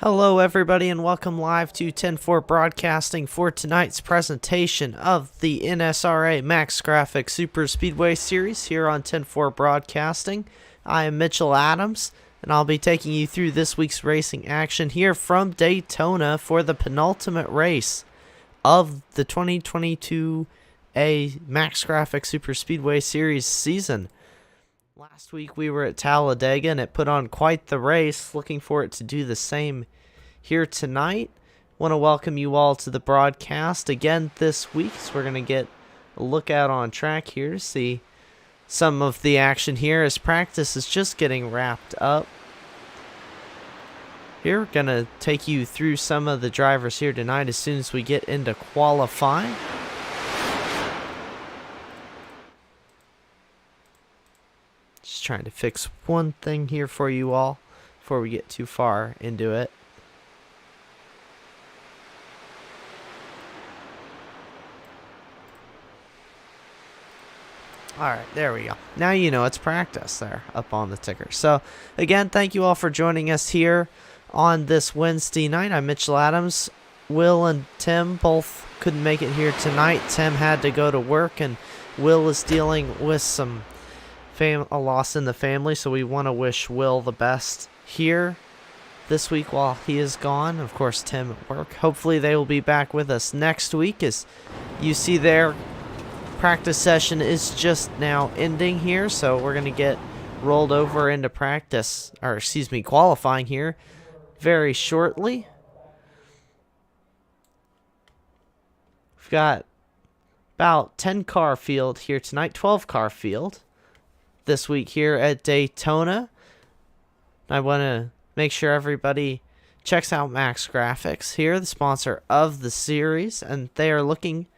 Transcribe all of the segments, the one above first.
Hello everybody and welcome live to 10-4 Broadcasting for tonight's presentation of the NSRA Max Grafix Superspeedway series here on 10-4 Broadcasting. I am Mitchell Adams and I'll be taking you through this week's racing action here from Daytona for the penultimate race of the 2022 Max Grafix Superspeedway series season. Last week we were at Talladega and it put on quite the race. Looking for it to do the same here tonight. Want to welcome you all to the broadcast again this week. So we're going to get a look out on track here to see some of the action here as practice is just getting wrapped up. Here we're going to take you through some of the drivers here tonight as soon as we get into qualifying. Just trying to fix one thing here for you all before we get too far into it. Alright, there we go. Now you know it's practice there up on the ticker. So, again, thank you all for joining us here on this Wednesday night. I'm Mitchell Adams. Will and Tim both couldn't make it here tonight. Tim had to go to work, and Will is dealing with some a loss in the family, so we want to wish Will the best here this week while he is gone. Of course, Tim at work. Hopefully they will be back with us next week. As you see there, practice session is just now ending here, so we're going to get rolled over into qualifying here very shortly. We've got about 10 car field here tonight, 12 car field this week here at Daytona. I want to make sure everybody checks out Max Grafix here, the sponsor of the series, and they are looking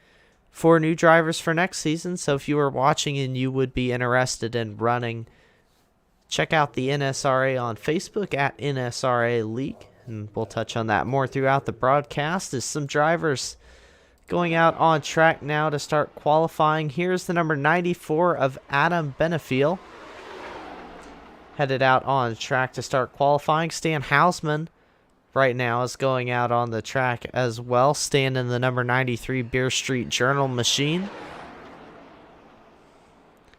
for new drivers for next season. So if you are watching and you would be interested in running, check out the NSRA on Facebook at NSRA League, and we'll touch on that more throughout the broadcast. As some drivers going out on track now to start qualifying. Here's the number 94 of Adam Benefiel. Headed out on track to start qualifying. Stan Hausman right now is going out on the track as well. Stan in the number 93 Beer Street Journal machine.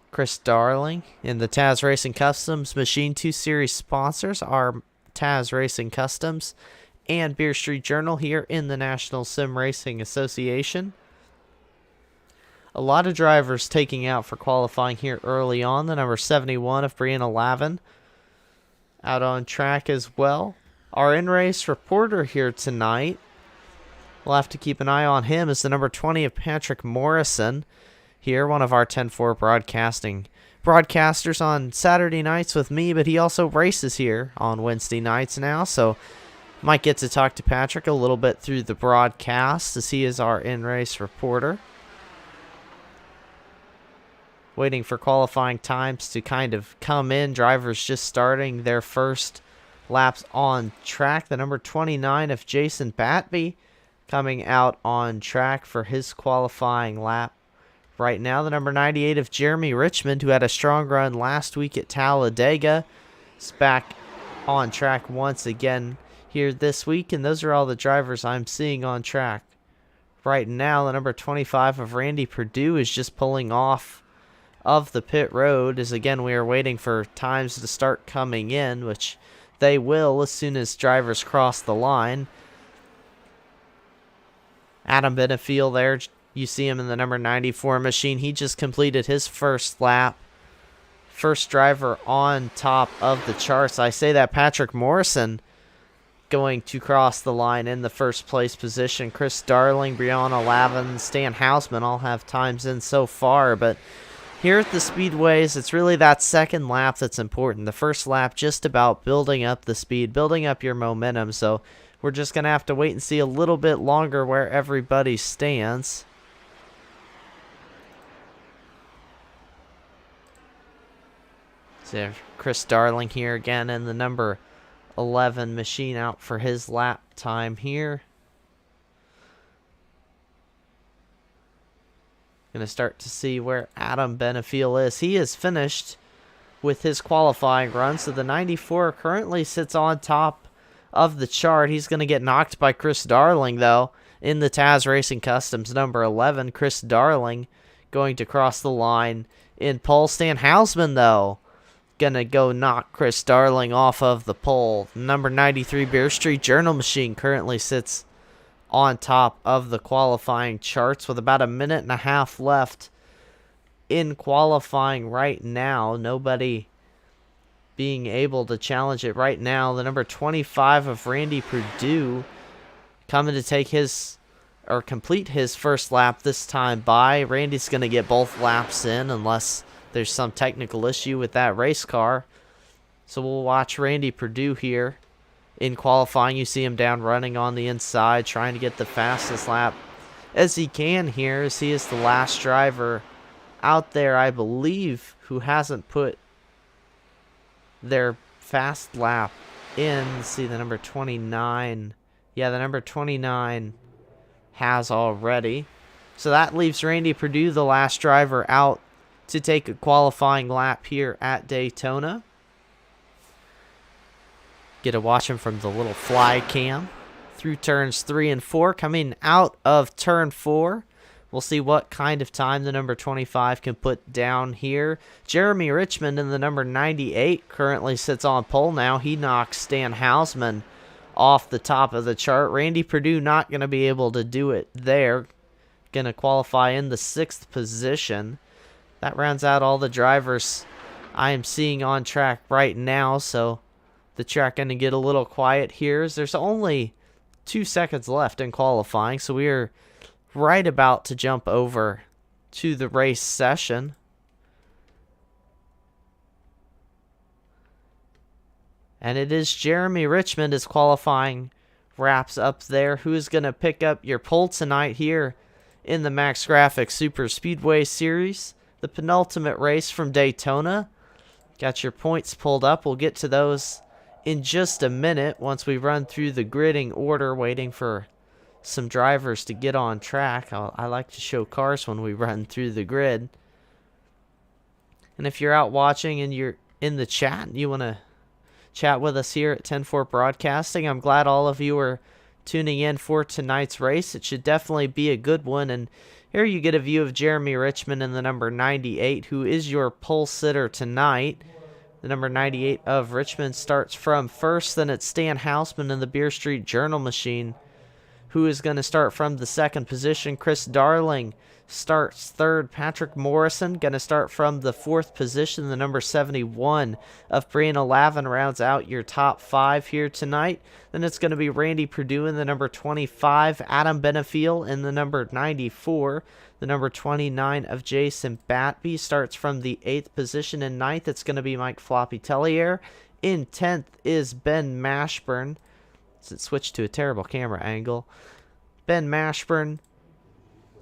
Chris Darling in the Taz Racing Customs machine. 2 series sponsors are Taz Racing Customs and Beer Street Journal here in the National Sim Racing Association. A lot of drivers taking out for qualifying here early on. The number 71 of Brianna Lavin out on track as well. Our in-race reporter here tonight, we'll have to keep an eye on him, is the number 20 of Patrick Morrison here, one of our 10-4 broadcasters on Saturday nights with me, but he also races here on Wednesday nights now, so might get to talk to Patrick a little bit through the broadcast as he is our in-race reporter. Waiting for qualifying times to kind of come in. Drivers just starting their first laps on track. The number 29 of Jason Batby coming out on track for his qualifying lap right now. The number 98 of Jeremy Richmond, who had a strong run last week at Talladega, is back on track once again here this week, and those are all the drivers I'm seeing on track right now. The number 25 of Randy Purdue is just pulling off of the pit road, as again we are waiting for times to start coming in, which they will as soon as drivers cross the line. Adam Benefiel there, you see him in the number 94 machine. He just completed his first lap. First driver on top of the charts. I say that Patrick Morrison going to cross the line in the first place position. Chris Darling, Brianna Lavin, Stan Hausman all have times in so far, but here at the Speedways, it's really that second lap that's important. The first lap just about building up the speed, building up your momentum, so we're just going to have to wait and see a little bit longer where everybody stands. So Chris Darling here again in the number 11 machine out for his lap time here. Going to start to see where Adam Benefiel is. He is finished with his qualifying run, so the 94 currently sits on top of the chart. He's going to get knocked by Chris Darling, though, in the Taz Racing Customs number 11. Chris Darling going to cross the line in pole. Stan Hausman, though, going to go knock Chris Darling off of the pole. Number 93 Beer Street Journal Machine currently sits on top of the qualifying charts with about a minute and a half left in qualifying right now. Nobody being able to challenge it right now. The number 25 of Randy Purdue coming to take his, or complete his first lap this time by. Randy's going to get both laps in unless there's some technical issue with that race car. So we'll watch Randy Purdue here in qualifying. You see him down running on the inside, trying to get the fastest lap as he can here, as he is the last driver out there, I believe, who hasn't put their fast lap in. Let's see, the number 29. Yeah, the number 29 has already. So that leaves Randy Purdue, the last driver out to take a qualifying lap here at Daytona. Get to watch him from the little fly cam through turns 3 and 4. Coming out of turn 4, we'll see what kind of time the number 25 can put down here. Jeremy Richmond in the number 98 currently sits on pole now. He knocks Stan Hausman off the top of the chart. Randy Purdue not going to be able to do it there. Going to qualify in the 6th position. That rounds out all the drivers I am seeing on track right now, so the track going to get a little quiet here, as there's only 2 seconds left in qualifying, so we are right about to jump over to the race session. And it is Jeremy Richmond as qualifying wraps up there, who is going to pick up your pole tonight here in the Max Grafix Superspeedway Series, the penultimate race from Daytona. Got your points pulled up. We'll get to those in just a minute once we run through the gridding order, waiting for some drivers to get on track. I like to show cars when we run through the grid. And if you're out watching and you're in the chat and you want to chat with us here at 10-4 Broadcasting, I'm glad all of you are tuning in for tonight's race. It should definitely be a good one. And here you get a view of Jeremy Richmond in the number 98, who is your pole sitter tonight. The number 98 of Richmond starts from first. Then it's Stan Hausman in the Beer Street Journal Machine, who is going to start from the 2nd position. Chris Darling starts 3rd. Patrick Morrison going to start from the 4th position. The number 71 of Brianna Lavin rounds out your top 5 here tonight. Then it's going to be Randy Purdue in the number 25. Adam Benefiel in the number 94. The number 29 of Jason Batby starts from the 8th position. In 9th, it's going to be Mike Floppy Tellier. In 10th is Ben Mashburn. It switched to a terrible camera angle. Ben Mashburn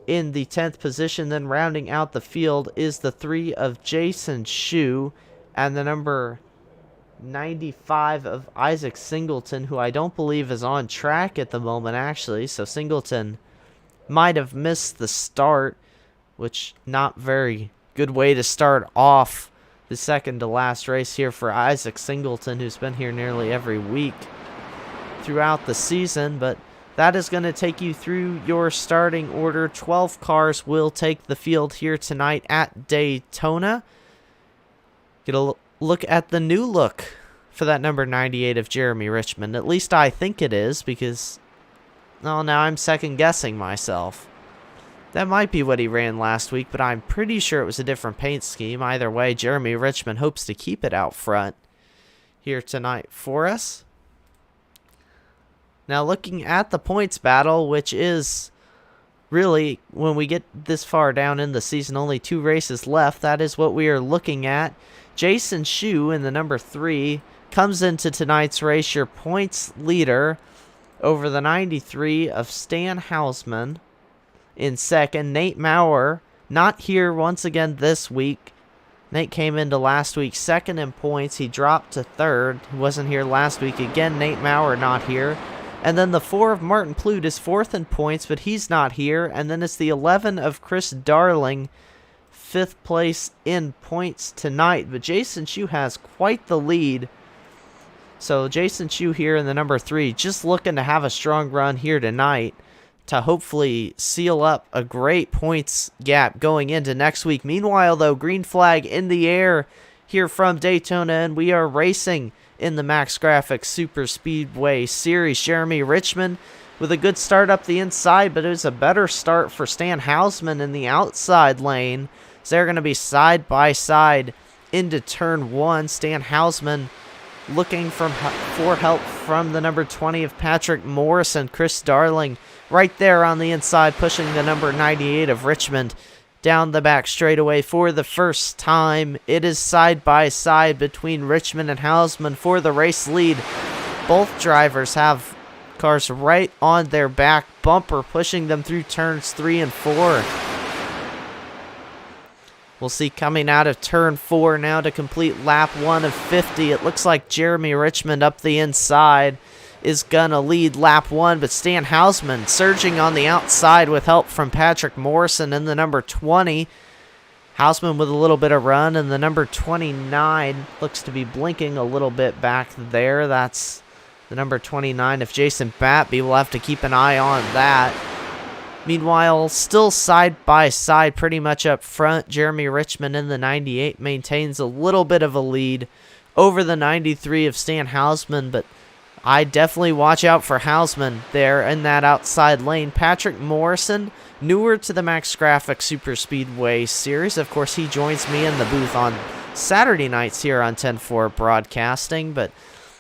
in the 10th position. Then rounding out the field is the 3 of Jason Shue and the number 95 of Isaac Singleton, who I don't believe is on track at the moment, actually. So Singleton might have missed the start, which not very good way to start off the second to last race here for Isaac Singleton, who's been here nearly every week throughout the season. But that is going to take you through your starting order. 12 cars will take the field here tonight at Daytona. Get a look at the new look for that number 98 of Jeremy Richmond. At least I think it is, because now I'm second guessing myself. That might be what he ran last week, but I'm pretty sure it was a different paint scheme. Either way, Jeremy Richmond hopes to keep it out front here tonight for us. Now looking at the points battle, which is really, when we get this far down in the season, only 2 races left. That is what we are looking at. Jason Shue in the number 3 comes into tonight's race, your points leader, over the 93 of Stan Hausman. In 2nd, Nate Maurer, not here once again this week. Nate came into last week 2nd in points. He dropped to 3rd. He wasn't here last week. Again, Nate Maurer not here. And then the 4 of Martin Plute is 4th in points, but he's not here. And then it's the 11 of Chris Darling, 5th place in points tonight. But Jason Shue has quite the lead. So Jason Chu here in the number 3, just looking to have a strong run here tonight to hopefully seal up a great points gap going into next week. Meanwhile, though, green flag in the air here from Daytona, and we are racing in the Max Grafix Superspeedway Series. Jeremy Richmond with a good start up the inside, but it was a better start for Stan Hausman in the outside lane. So they're going to be side by side into turn 1. Stan Hausman looking for help from the number 20 of Patrick Morrison. Chris Darling right there on the inside, pushing the number 98 of Richmond down the back straightaway for the first time. It is side by side between Richmond and Hausman for the race lead. Both drivers have cars right on their back bumper, pushing them through turns 3 and 4. We'll see coming out of turn 4 now to complete lap 1 of 50. It looks like Jeremy Richmond up the inside is gonna lead lap 1, but Stan Hausman surging on the outside with help from Patrick Morrison in the number 20. Hausman with a little bit of run, and the number 29 looks to be blinking a little bit back there. That's the number 29 of Jason Batby. We'll have to keep an eye on that. Meanwhile, still side by side pretty much up front, Jeremy Richmond in the 98 maintains a little bit of a lead over the 93 of Stan Hausman, but I definitely watch out for Hausman there in that outside lane. Patrick Morrison, newer to the Max Grafix Superspeedway Series. Of course, he joins me in the booth on Saturday nights here on 10-4 Broadcasting, but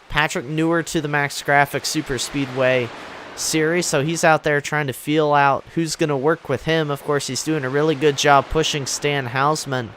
Patrick newer to the Max Grafix Superspeedway Series, so he's out there trying to feel out who's going to work with him. Of course, he's doing a really good job pushing Stan Hausman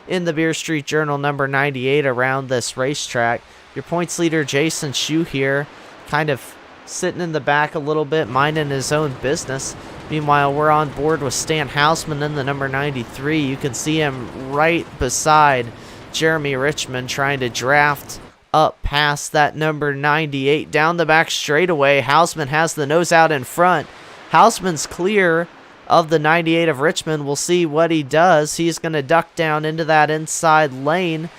in the Beer Street Journal number 98 around this racetrack. Your points leader, Jason Chu here, kind of sitting in the back a little bit, minding his own business. Meanwhile, we're on board with Stan Hausman in the number 93. You can see him right beside Jeremy Richmond trying to draft up past that number 98 down the back straightaway. Hausman has the nose out in front. Hausman's clear of the 98 of Richmond. We'll see what he does. He's going to duck down into that inside lane.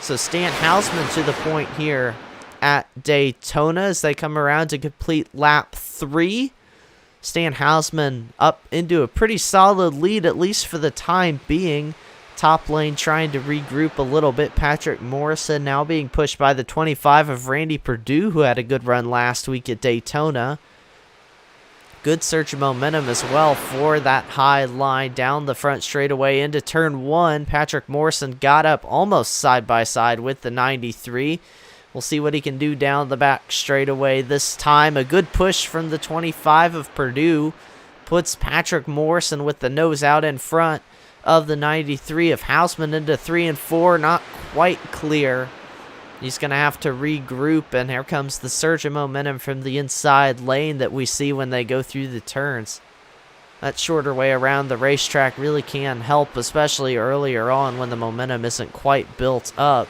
So Stan Hausman to the point here at Daytona as they come around to complete lap 3. Stan Hausman up into a pretty solid lead, at least for the time being. Top lane trying to regroup a little bit. Patrick Morrison now being pushed by the 25 of Randy Purdue, who had a good run last week at Daytona. Good surge of momentum as well for that high line down the front straightaway into turn 1. Patrick Morrison got up almost side by side with the 93. We'll see what he can do down the back straightaway this time. A good push from the 25 of Purdue puts Patrick Morrison with the nose out in front of the 93 of Hausman into 3 and 4. Not quite clear. He's going to have to regroup, and here comes the surge of momentum from the inside lane that we see when they go through the turns. That shorter way around the racetrack really can help, especially earlier on when the momentum isn't quite built up.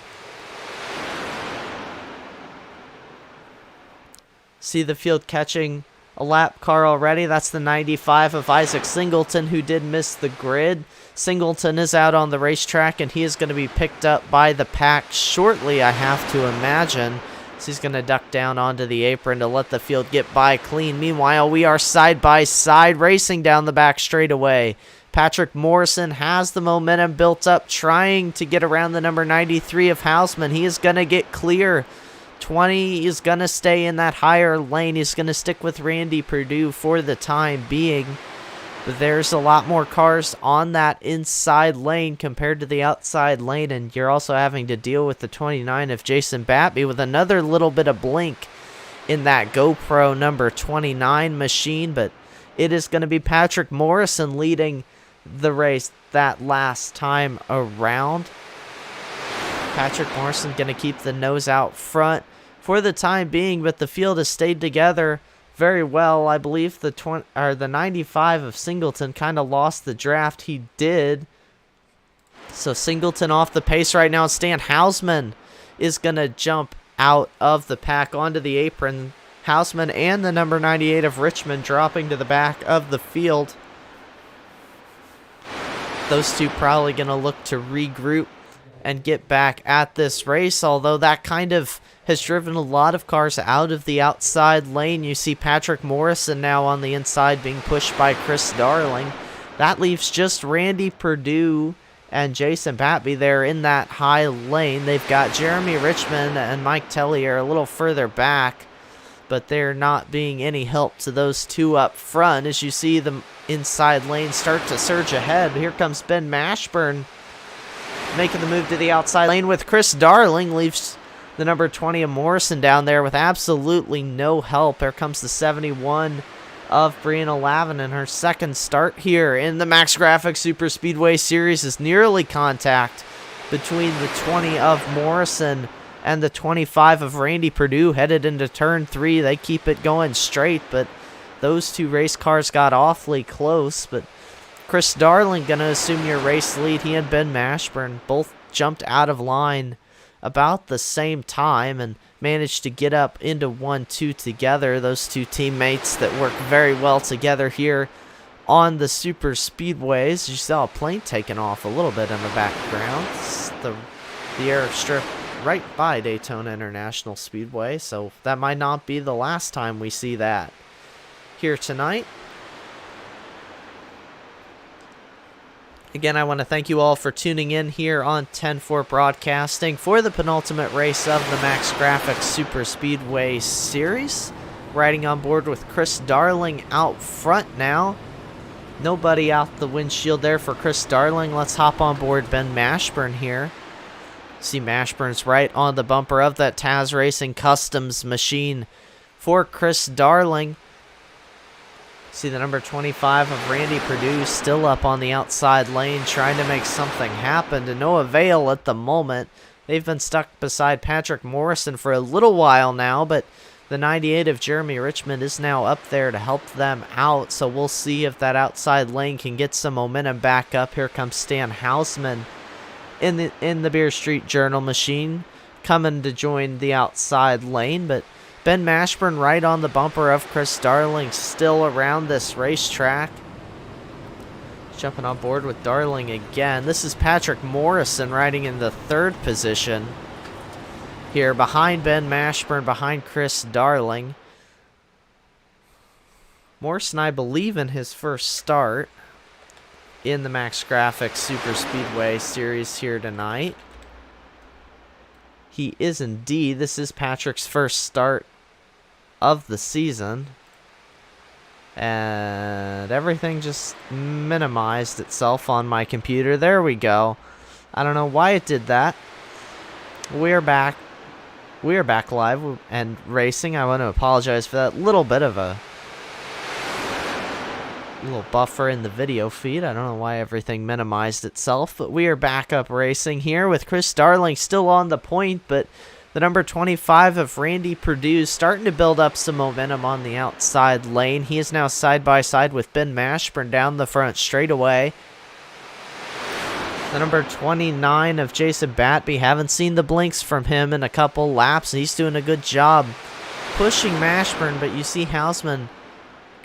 See the field catching a lap car already. That's the 95 of Isaac Singleton, who did miss the grid. Singleton is out on the racetrack, and he is going to be picked up by the pack shortly, I have to imagine. So he's going to duck down onto the apron to let the field get by clean. Meanwhile, we are side by side racing down the back straightaway. Patrick Morrison has the momentum built up, trying to get around the number 93 of Hausman. He is going to get clear. 20 is going to stay in that higher lane. He's going to stick with Randy Purdue for the time being. But there's a lot more cars on that inside lane compared to the outside lane, and you're also having to deal with the 29 of Jason Batby with another little bit of blink in that GoPro number 29 machine. But it is going to be Patrick Morrison leading the race that last time around. Patrick Morrison going to keep the nose out front for the time being, but the field has stayed together very well. I believe the 95 of Singleton kind of lost the draft. He did. So Singleton off the pace right now. Stan Hausman is going to jump out of the pack onto the apron. Hausman and the number 98 of Richmond dropping to the back of the field. Those two probably going to look to regroup and get back at this race, although that kind of has driven a lot of cars out of the outside lane. You see Patrick Morrison now on the inside being pushed by Chris Darling. That leaves just Randy Purdue and Jason Batby there in that high lane. They've got Jeremy Richmond and Mike Tellier a little further back, but they're not being any help to those two up front as you see the inside lane start to surge ahead. Here comes Ben Mashburn making the move to the outside lane with Chris Darling. Leaves the number 20 of Morrison down there with absolutely no help. There comes the 71 of Brianna Lavin in her second start here in the Max Graphics Super Speedway Series. Is nearly contact between the 20 of Morrison and the 25 of Randy Purdue headed into turn 3. They keep it going straight, but those two race cars got awfully close. But Chris Darling going to assume your race lead. He and Ben Mashburn both jumped out of line about the same time and managed to get up into 1-2 together. Those two teammates that work very well together here on the super speedways. You saw a plane taking off a little bit in the background. It's the airstrip right by Daytona International Speedway, so that might not be the last time we see that here tonight. Again, I want to thank you all for tuning in here on 10-4 Broadcasting for the penultimate race of the Max Graphics Super Speedway Series. Riding on board with Chris Darling out front now. Nobody out the windshield there for Chris Darling. Let's hop on board Ben Mashburn here. See Mashburn's right on the bumper of that Taz Racing Customs machine for Chris Darling. See the number 25 of Randy Purdue still up on the outside lane trying to make something happen, to no avail at the moment. They've been stuck beside Patrick Morrison for a little while now, but the 98 of Jeremy Richmond is now up there to help them out, so we'll see if that outside lane can get some momentum back up. Here comes Stan Hausman in the Beer Street Journal machine coming to join the outside lane, but Ben Mashburn right on the bumper of Chris Darling still around this racetrack. Jumping on board with Darling again. This is Patrick Morrison riding in the third position here behind Ben Mashburn, behind Chris Darling. Morrison, I believe, in his first start in the Max Graphics Super Speedway Series here tonight. He is indeed. This is Patrick's first start of the season. And everything just minimized itself on my computer. There we go. I don't know why it did that. We're back. We're back live and racing. I want to apologize for that little bit of a little buffer in the video feed. I don't know why everything minimized itself, but we are back up racing here with Chris Darling still on the point, but the number 25 of Randy Purdue starting to build up some momentum on the outside lane. He is now side by side with Ben Mashburn down the front straightaway. The number 29 of Jason Batby, haven't seen the blinks from him in a couple laps. He's doing a good job pushing Mashburn, but you see Hausman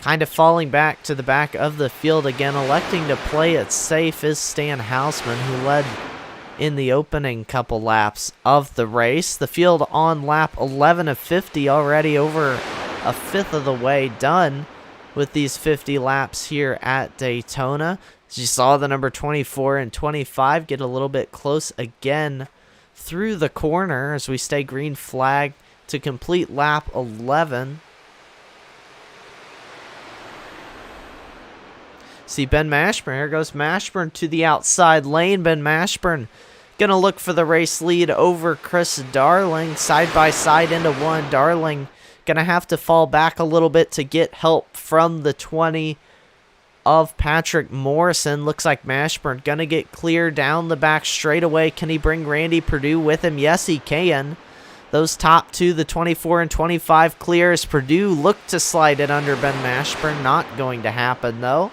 kind of falling back to the back of the field again. Electing to play it safe is Stan Hausman, who led in the opening couple laps of the race. The field on lap 11 of 50, already over a fifth of the way done with these 50 laps here at Daytona. As you saw, the number 24 and 25 get a little bit close again through the corner as we stay green flag to complete lap 11. See Ben Mashburn. Here goes Mashburn to the outside lane. Ben Mashburn going to look for the race lead over Chris Darling. Side by side into one. Darling going to have to fall back a little bit to get help from the 20 of Patrick Morrison. Looks like Mashburn going to get clear down the back straightaway. Can he bring Randy Purdue with him? Yes, he can. Those top two, the 24 and 25, clear as Purdue looked to slide it under Ben Mashburn. Not going to happen, though.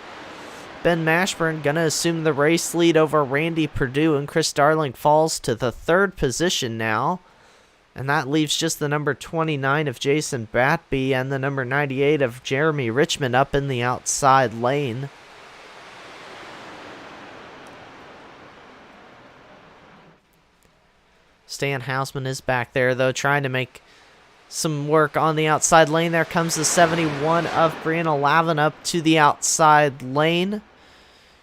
Ben Mashburn going to assume the race lead over Randy Purdue, and Chris Darling falls to the third position now. And that leaves just the number 29 of Jason Batby and the number 98 of Jeremy Richmond up in the outside lane. Stan Hausman is back there, though, trying to make some work on the outside lane. There comes the 71 of Brianna Lavin up to the outside lane,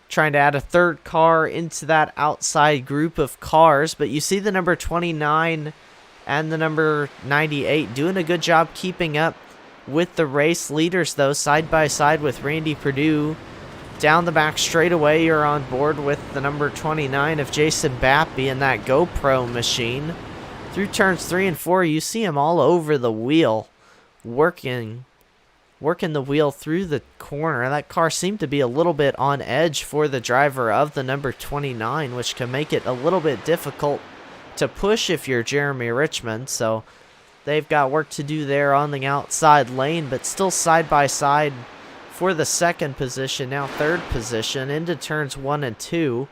trying to add a third car into that outside group of cars. But you see the number 29 and the number 98 doing a good job keeping up with the race leaders, though, side by side with Randy Purdue. Down the back straightaway, you're on board with the number 29 of Jason Bappy in that GoPro machine. Through turns 3 and 4, you see him all over the wheel, working the wheel through the corner. That car seemed to be a little bit on edge for the driver of the number 29, which can make it a little bit difficult to push if you're Jeremy Richmond. So they've got work to do there on the outside lane, but still side by side for the second position, now third position, into turns 1 and 2.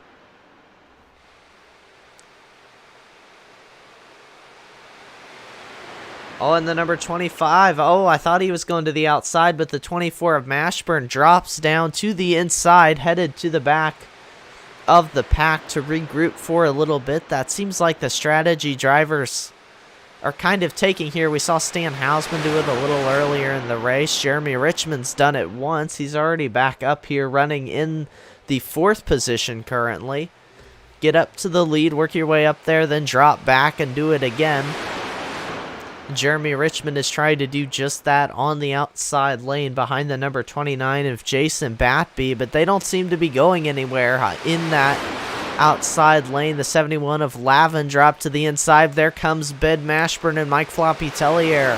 Oh, and the number 25. Oh, I thought he was going to the outside, but the 24 of Mashburn drops down to the inside, headed to the back of the pack to regroup for a little bit. That seems like the strategy drivers are kind of taking here. We saw Stan Hausman do it a little earlier in the race. Jeremy Richmond's done it once. He's already back up here running in the 4th position currently. Get up to the lead, work your way up there, then drop back and do it again. Jeremy Richmond is trying to do just that on the outside lane behind the number 29 of Jason Batby, but they don't seem to be going anywhere in that outside lane. The 71 of Lavin dropped to the inside. There comes Ben Mashburn and Mike Floppy Tellier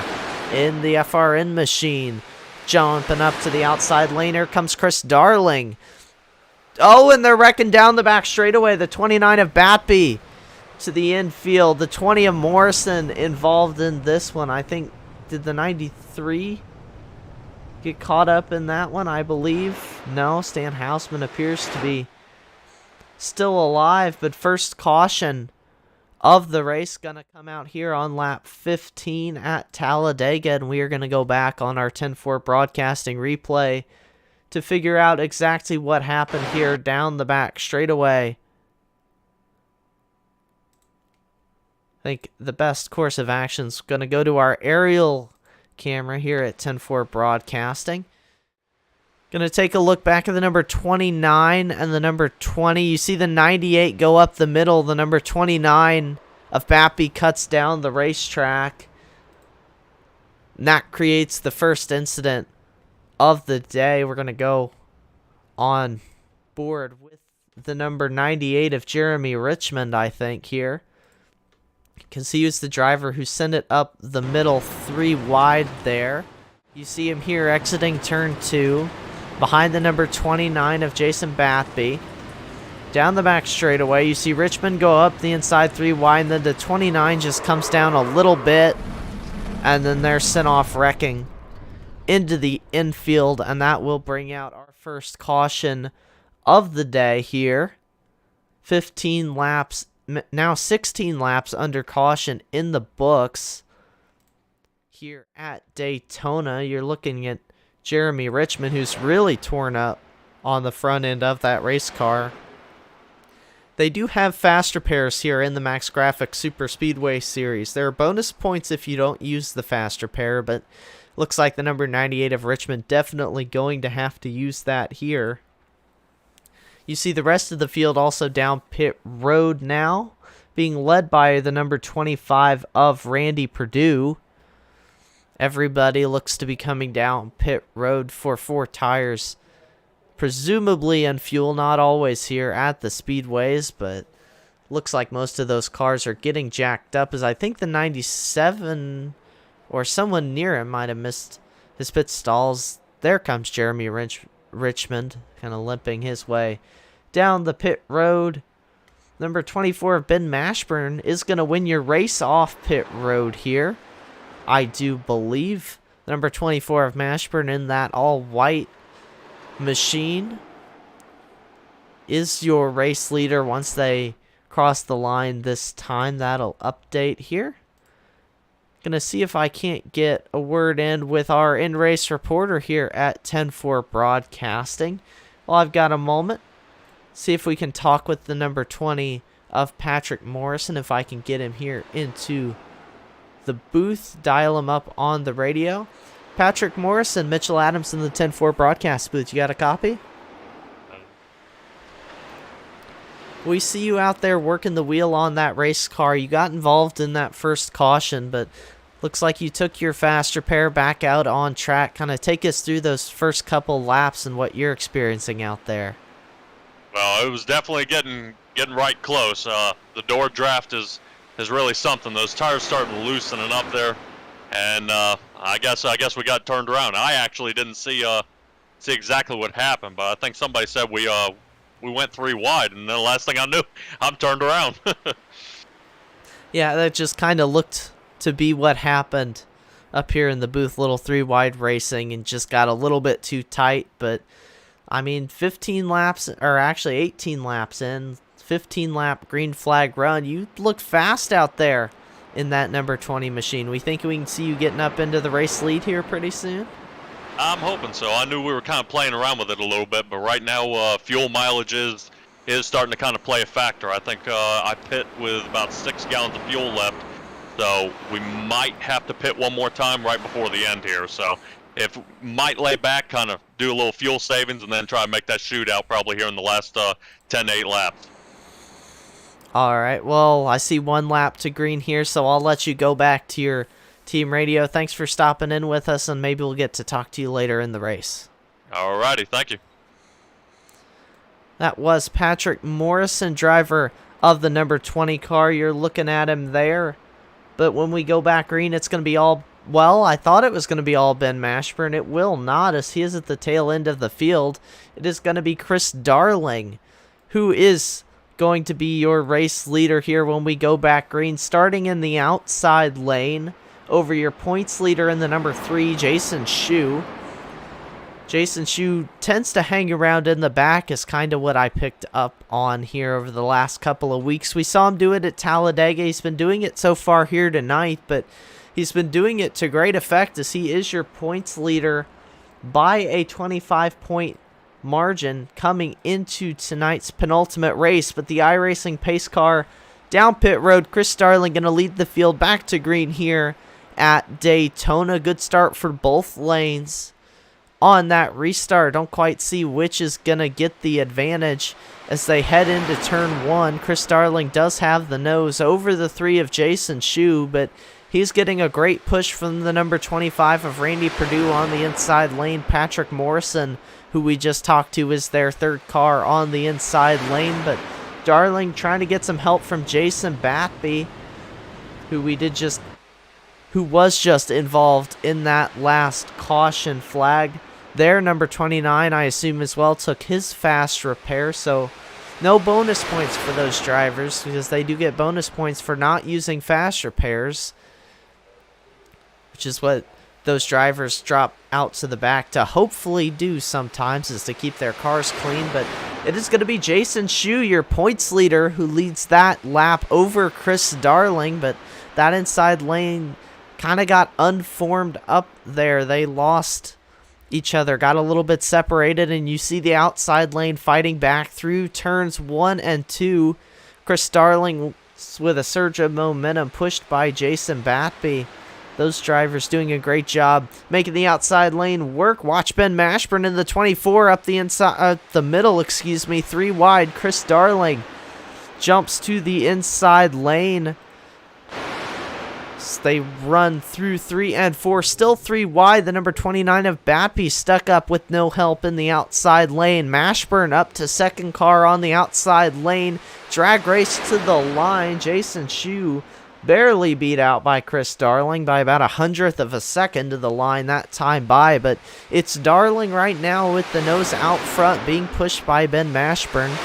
in the FRN machine. Jumping up to the outside lane. Here comes Chris Darling. Oh, and they're wrecking down the back straightaway. The 29 of Batby to the infield. The 20 of Morrison involved in this one. I think, did the 93 get caught up in that one, I believe? No, Stan Hausman appears to be still alive, but first caution of the race gonna come out here on lap 15 at Talladega, and we are gonna go back on our 10-4 broadcasting replay to figure out exactly what happened here down the back straightaway. I think the best course of action is going to go to our aerial camera here at 10-4 Broadcasting. Going to take a look back at the number 29 and the number 20. You see the 98 go up the middle. The number 29 of Bappy cuts down the racetrack. And that creates the first incident of the day. We're going to go on board with the number 98 of Jeremy Richmond, I think, here. Because he was the driver who sent it up the middle 3 wide there. You see him here exiting turn 2 behind the number 29 of Jason Bathby. Down the back straightaway, you see Richmond go up the inside 3 wide, and then the 29 just comes down a little bit, and then they're sent off wrecking into the infield, and that will bring out our first caution of the day here. 15 laps. Now 16 laps under caution in the books here at Daytona. You're looking at Jeremy Richmond, who's really torn up on the front end of that race car. They do have fast repairs here in the Max Grafix Superspeedway series. There are bonus points if you don't use the fast repair, but looks like the number 98 of Richmond definitely going to have to use that here. You see the rest of the field also down pit road now, being led by the number 25 of Randy Purdue. Everybody looks to be coming down pit road for 4 tires, presumably on fuel, not always here at the speedways, but looks like most of those cars are getting jacked up, as I think the 97 or someone near him might have missed his pit stalls. There comes Jeremy Richmond, kind of limping his way down the pit road. Number 24 of Ben Mashburn is going to win your race off pit road here, I do believe. Number 24 of Mashburn in that all-white machine is your race leader once they cross the line this time. That'll update here. Gonna see if I can't get a word in with our in-race reporter here at 10-4 Broadcasting. Well, I've got a moment. See if we can talk with the number 20 of Patrick Morrison. If I can get him here into the booth, dial him up on the radio. Patrick Morrison, Mitchell Adams in the 10-4 broadcast booth. You got a copy? We see you out there working the wheel on that race car. You got involved in that first caution, but looks like you took your fast repair back out on track. Kind of take us through those first couple laps and what you're experiencing out there. Well, it was definitely getting right close. The door draft is really something. Those tires started loosening up there, and I guess we got turned around. I actually didn't see exactly what happened, but I think somebody said we went 3 wide, and then the last thing I knew, I'm turned around. Yeah, that just kind of looked to be what happened up here in the booth. Little 3 wide racing, and just got a little bit too tight. But I mean, 15 laps, or actually 18 laps in, 15 lap green flag run. You looked fast out there in that number 20 machine. We think we can see you getting up into the race lead here pretty soon. I'm hoping so. I knew we were kind of playing around with it a little bit, but right now fuel mileage is starting to kind of play a factor. I think I pit with about 6 gallons of fuel left, so we might have to pit one more time right before the end here. So if might lay back, kind of do a little fuel savings, and then try to make that shootout probably here in the last 10 to 8 laps. All right, well, I see 1 lap to green here, so I'll let you go back to your team radio. Thanks for stopping in with us, and maybe we'll get to talk to you later in the race. All righty, thank you. That was Patrick Morrison, driver of the number 20 car. You're looking at him there, but when we go back green, it's going to be all, well, I thought it was going to be all Ben Mashburn. It will not, as he is at the tail end of the field. It is going to be Chris Darling, who is going to be your race leader here when we go back green, starting in the outside lane over your points leader in the number 3, Jason Shue. Jason Shue tends to hang around in the back, is kind of what I picked up on here over the last couple of weeks. We saw him do it at Talladega. He's been doing it so far here tonight, but he's been doing it to great effect, as he is your points leader by a 25-point margin coming into tonight's penultimate race. But the iRacing pace car down pit road, Chris Darling going to lead the field back to green here at Daytona. Good start for both lanes on that restart. Don't quite see which is going to get the advantage as they head into turn 1. Chris Darling does have the nose over the 3 of Jason Shue, but he's getting a great push from the number 25 of Randy Purdue on the inside lane. Patrick Morrison, who we just talked to, is their 3rd car on the inside lane, but Darling trying to get some help from Jason Batby, who was just involved in that last caution flag. There, number 29, I assume as well, took his fast repair, so no bonus points for those drivers, because they do get bonus points for not using fast repairs, which is what those drivers drop out to the back to hopefully do sometimes, is to keep their cars clean. But it is going to be Jason Shue, your points leader, who leads that lap over Chris Darling, but that inside lane kind of got unformed up there. They lost each other, got a little bit separated, and you see the outside lane fighting back through turns 1 and 2. Chris Darling with a surge of momentum pushed by Jason Batby. Those drivers doing a great job making the outside lane work. Watch Ben Mashburn in the 24 up the inside, the middle, 3 wide. Chris Darling jumps to the inside lane. They run through 3 and 4, still 3 wide. The number 29 of Batby stuck up with no help in the outside lane. Mashburn up to 2nd car on the outside lane. Drag race to the line. Jason Shue barely beat out by Chris Darling by about 100th of a second to the line that time by. But it's Darling right now with the nose out front, being pushed by Ben Mashburn.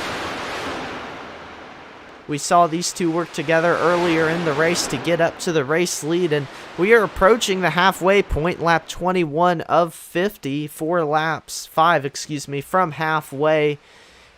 We saw these two work together earlier in the race to get up to the race lead, and we are approaching the halfway point, lap 21 of 50, 5 from halfway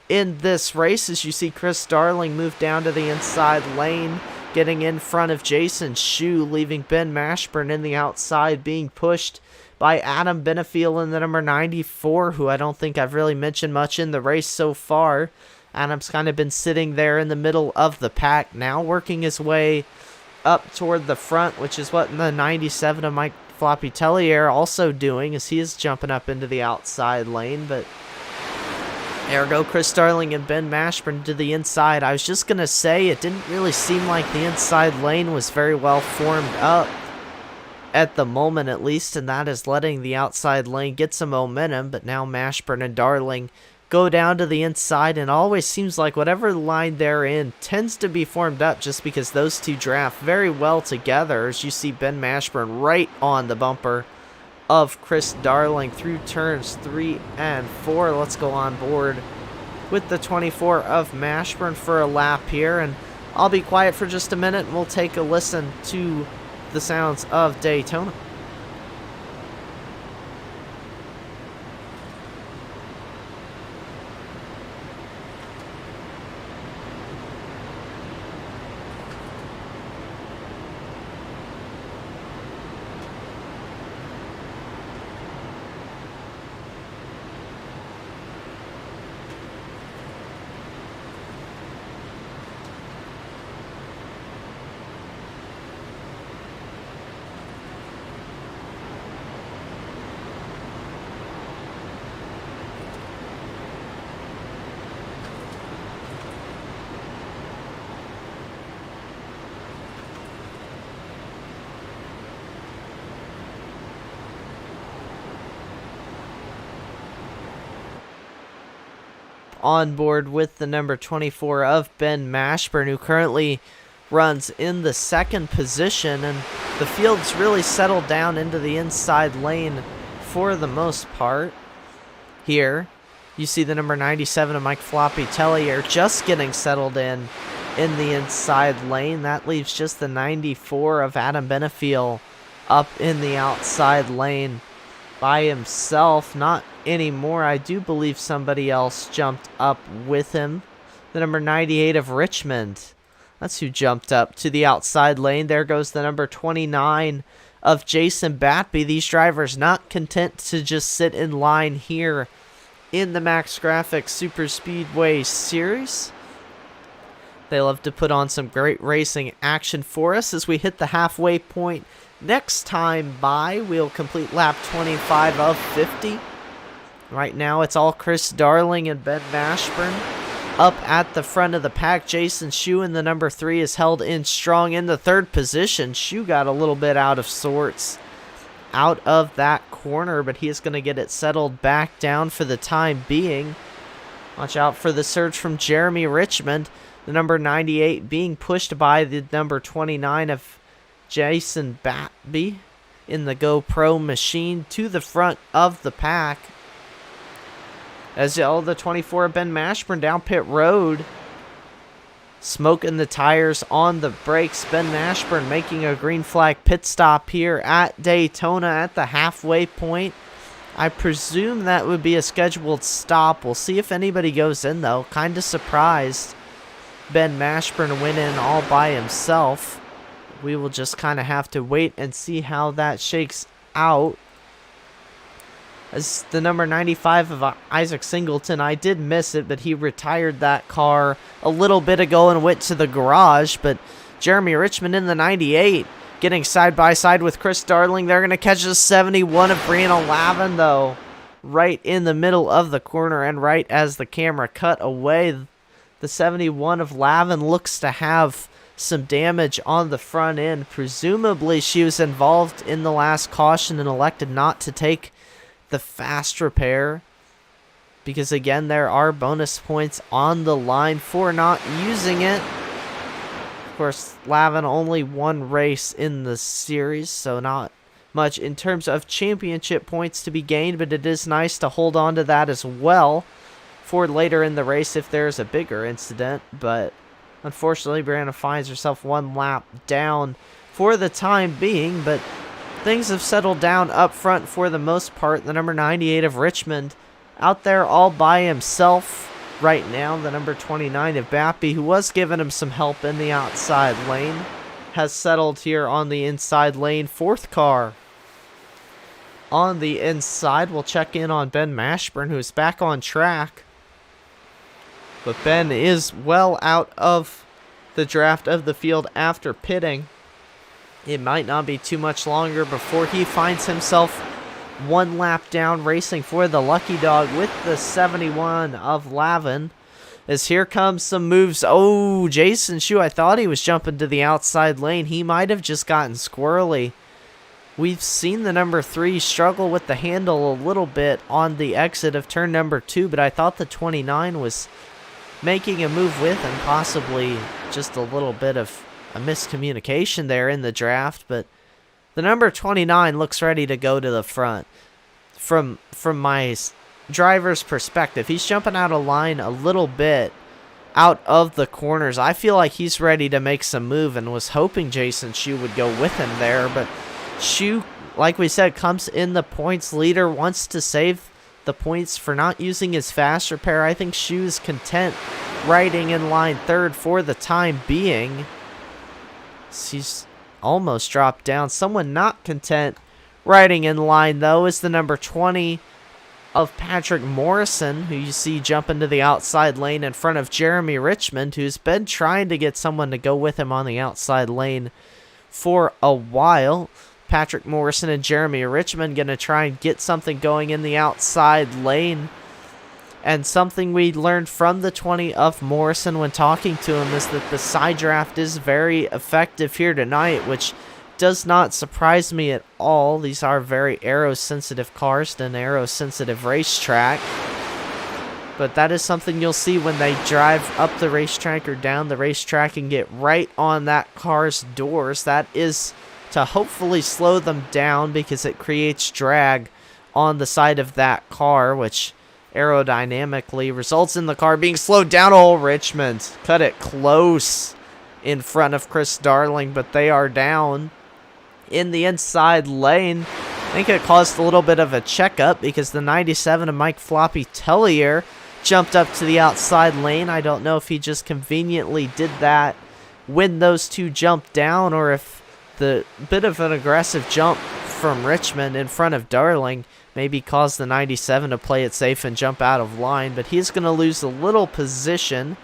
in this race, as you see Chris Darling move down to the inside lane, getting in front of Jason Shue, leaving Ben Mashburn in the outside, being pushed by Adam Benefiel in the number 94, who I don't think I've really mentioned much in the race so far. Adams kind of been sitting there in the middle of the pack, now working his way up toward the front, which is what the 97 of Mike Floppy Tellier also doing, as he is jumping up into the outside lane. But there go Chris Darling and Ben Mashburn to the inside. I was just going to say, it didn't really seem like the inside lane was very well formed up at the moment, at least, and that is letting the outside lane get some momentum. But now Mashburn and Darling go down to the inside, and always seems like whatever line they're in tends to be formed up just because those two draft very well together, as you see Ben Mashburn right on the bumper of Chris Darling through turns 3 and 4. Let's go on board with the 24 of Mashburn for a lap here, and I'll be quiet for just a minute and we'll take a listen to the sounds of Daytona. On board with the number 24 of Ben Mashburn, who currently runs in the second position, and the field's really settled down into the inside lane for the most part. Here you see the number 97 of Mike Floppy Tellier just getting settled in the inside lane. That leaves just the 94 of Adam Benefiel up in the outside lane by himself. Not anymore. I do believe somebody else jumped up with him. The number 98 of Richmond. That's who jumped up to the outside lane. There goes the number 29 of Jason Batby. These drivers not content to just sit in line here in the Max Grafix Superspeedway series. They love to put on some great racing action for us as we hit the halfway point. Next time by, we'll complete lap 25 of 50. Right now, it's all Chris Darling and Ben Mashburn up at the front of the pack. Jason Shue in the number 3 is held in strong in the third position. Shue got a little bit out of sorts out of that corner, but he is going to get it settled back down for the time being. Watch out for the surge from Jeremy Richmond. The number 98 being pushed by the number 29 of Jason Batby in the GoPro machine to the front of the pack. As the 24 of Ben Mashburn down pit road, smoking the tires on the brakes. Ben Mashburn making a green flag pit stop here at Daytona at the halfway point. I presume that would be a scheduled stop. We'll see if anybody goes in, though. Kind of surprised Ben Mashburn went in all by himself. We will just kind of have to wait and see how that shakes out. As the number 95 of Isaac Singleton, I did miss it, but he retired that car a little bit ago and went to the garage. But Jeremy Richmond in the 98 getting side by side with Chris Darling. They're going to catch the 71 of Brianna Lavin, though, right in the middle of the corner, and right as the camera cut away, the 71 of Lavin looks to have some damage on the front end. Presumably she was involved in the last caution and elected not to take the fast repair, because again, there are bonus points on the line for not using it. Of course, Lavin only one race in the series, so not much in terms of championship points to be gained, but it is nice to hold on to that as well for later in the race if there's a bigger incident. But unfortunately, Brianna finds herself one lap down for the time being, but things have settled down up front for the most part. The number 98 of Richmond out there all by himself right now. The number 29 of Bappy, who was giving him some help in the outside lane, has settled here on the inside lane. Fourth car on the inside. We'll check in on Ben Mashburn, who's back on track. But Ben is well out of the draft of the field after pitting. It might not be too much longer before he finds himself one lap down racing for the lucky dog with the 71 of Lavin. As here comes some moves. Oh, Jason Shue, I thought he was jumping to the outside lane. He might have just gotten squirrely. We've seen the number 3 struggle with the handle a little bit on the exit of turn number 2, but I thought the 29 was making a move with him, possibly just a little bit of a miscommunication there in the draft, but the number 29 looks ready to go to the front. From my driver's perspective, he's jumping out of line a little bit out of the corners. I feel like he's ready to make some move and was hoping Jason Shue would go with him there, but Shue, like we said, comes in the points leader, wants to save the points for not using his fast repair. I think Shue's content riding in line 3rd for the time being. He's almost dropped down. Someone not content riding in line, though, is the number 20 of Patrick Morrison, who you see jump into the outside lane in front of Jeremy Richmond, who's been trying to get someone to go with him on the outside lane for a while. Patrick Morrison and Jeremy Richmond going to try and get something going in the outside lane. And something we learned from the 20 of Morrison when talking to him is that the side draft is very effective here tonight, which does not surprise me at all. These are very aero-sensitive cars to an aero-sensitive racetrack. But that is something you'll see when they drive up the racetrack or down the racetrack and get right on that car's doors. That is to hopefully slow them down because it creates drag on the side of that car, which aerodynamically results in the car being slowed down. Oh, Richmond cut it close in front of Chris Darling, but they are down in the inside lane. I think it caused a little bit of a checkup because the 97 of Mike Floppy Tellier jumped up to the outside lane. I don't know if he just conveniently did that when those two jumped down, or if the bit of an aggressive jump from Richmond in front of Darling maybe caused the 97 to play it safe and jump out of line. But he's going to lose a little position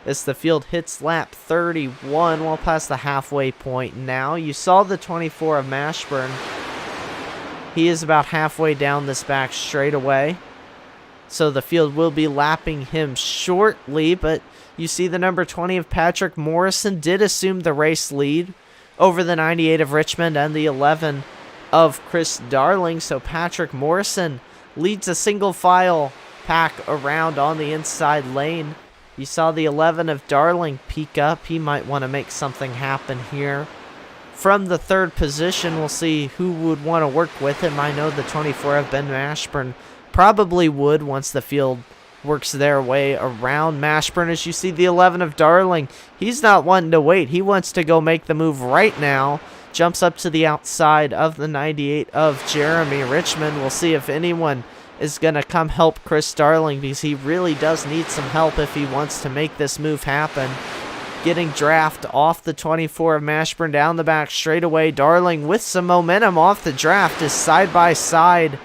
as the field hits lap 31, well past the halfway point now. You saw the 24 of Mashburn. He is about halfway down this back straightaway, so the field will be lapping him shortly. But you see the number 20 of Patrick Morrison did assume the race lead over the 98 of Richmond and the 11 of Chris Darling. So Patrick Morrison leads a single file pack around on the inside lane. You saw the 11 of Darling peek up. He might want to make something happen here. From the 3rd position, we'll see who would want to work with him. I know the 24 of Ben Mashburn probably would once the field works their way around Mashburn. As you see the 11 of Darling, he's not wanting to wait. He wants to go make the move right now. Jumps up to the outside of the 98 of Jeremy Richmond. We'll see if anyone is going to come help Chris Darling, because he really does need some help if he wants to make this move happen. Getting draft off the 24 of Mashburn down the back straightaway. Darling with some momentum off the draft is side by side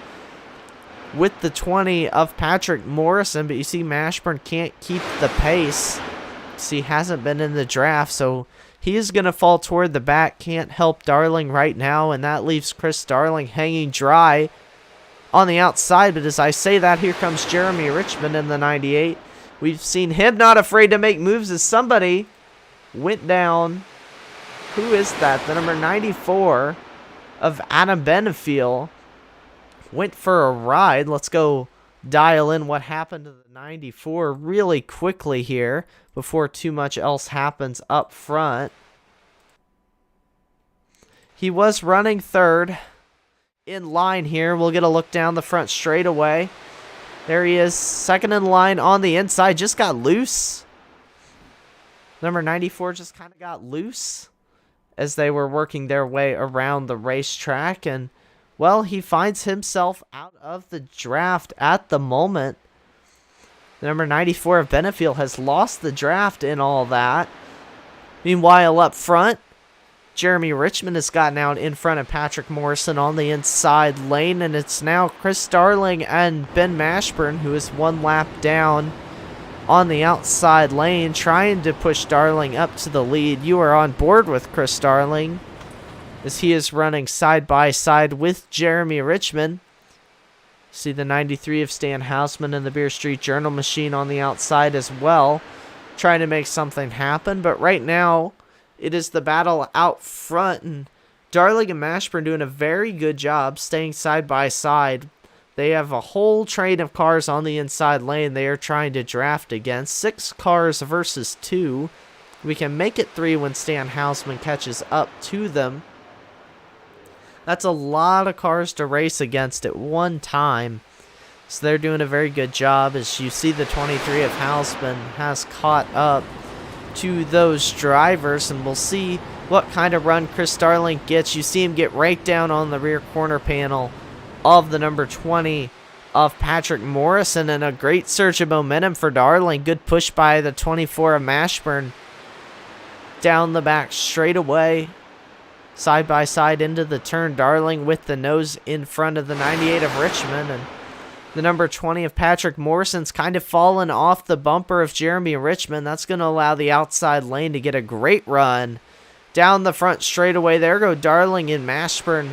with the 20 of Patrick Morrison, but you see Mashburn can't keep the pace. See, hasn't been in the draft, so he is going to fall toward the back. Can't help Darling right now, and that leaves Chris Darling hanging dry on the outside. But as I say that, here comes Jeremy Richmond in the 98. We've seen him not afraid to make moves as somebody went down. Who is that? The number 94 of Adam Benefiel went for a ride. Let's go dial in what happened to the 94 really quickly here before too much else happens up front. He was running 3rd in line here. We'll get a look down the front straightaway. There he is, 2nd in line on the inside. Just got loose. Number 94 just kind of got loose as they were working their way around the racetrack. And, well, he finds himself out of the draft at the moment. The number 94 of Benefiel has lost the draft in all that. Meanwhile, up front, Jeremy Richmond has gotten out in front of Patrick Morrison on the inside lane, and it's now Chris Darling and Ben Mashburn, who is one lap down on the outside lane, trying to push Darling up to the lead. You are on board with Chris Darling, as he is running side by side with Jeremy Richmond. See the 93 of Stan Hausman and the Beer Street Journal machine on the outside as well, trying to make something happen. But right now, it is the battle out front, and Darling and Mashburn doing a very good job staying side by side. They have a whole train of cars on the inside lane they are trying to draft against. 6 cars versus 2. We can make it 3 when Stan Hausman catches up to them. That's a lot of cars to race against at one time. So they're doing a very good job. As you see, the 23 of Hausman has caught up to those drivers, and we'll see what kind of run Chris Darling gets. You see him get right down on the rear corner panel of the number 20 of Patrick Morrison, and a great surge of momentum for Darling. Good push by the 24 of Mashburn down the back straightaway. Side by side into the turn. Darling with the nose in front of the 98 of Richmond, and the number 20 of Patrick Morrison's kind of fallen off the bumper of Jeremy Richmond. That's going to allow the outside lane to get a great run down the front straightaway. There go Darling and Mashburn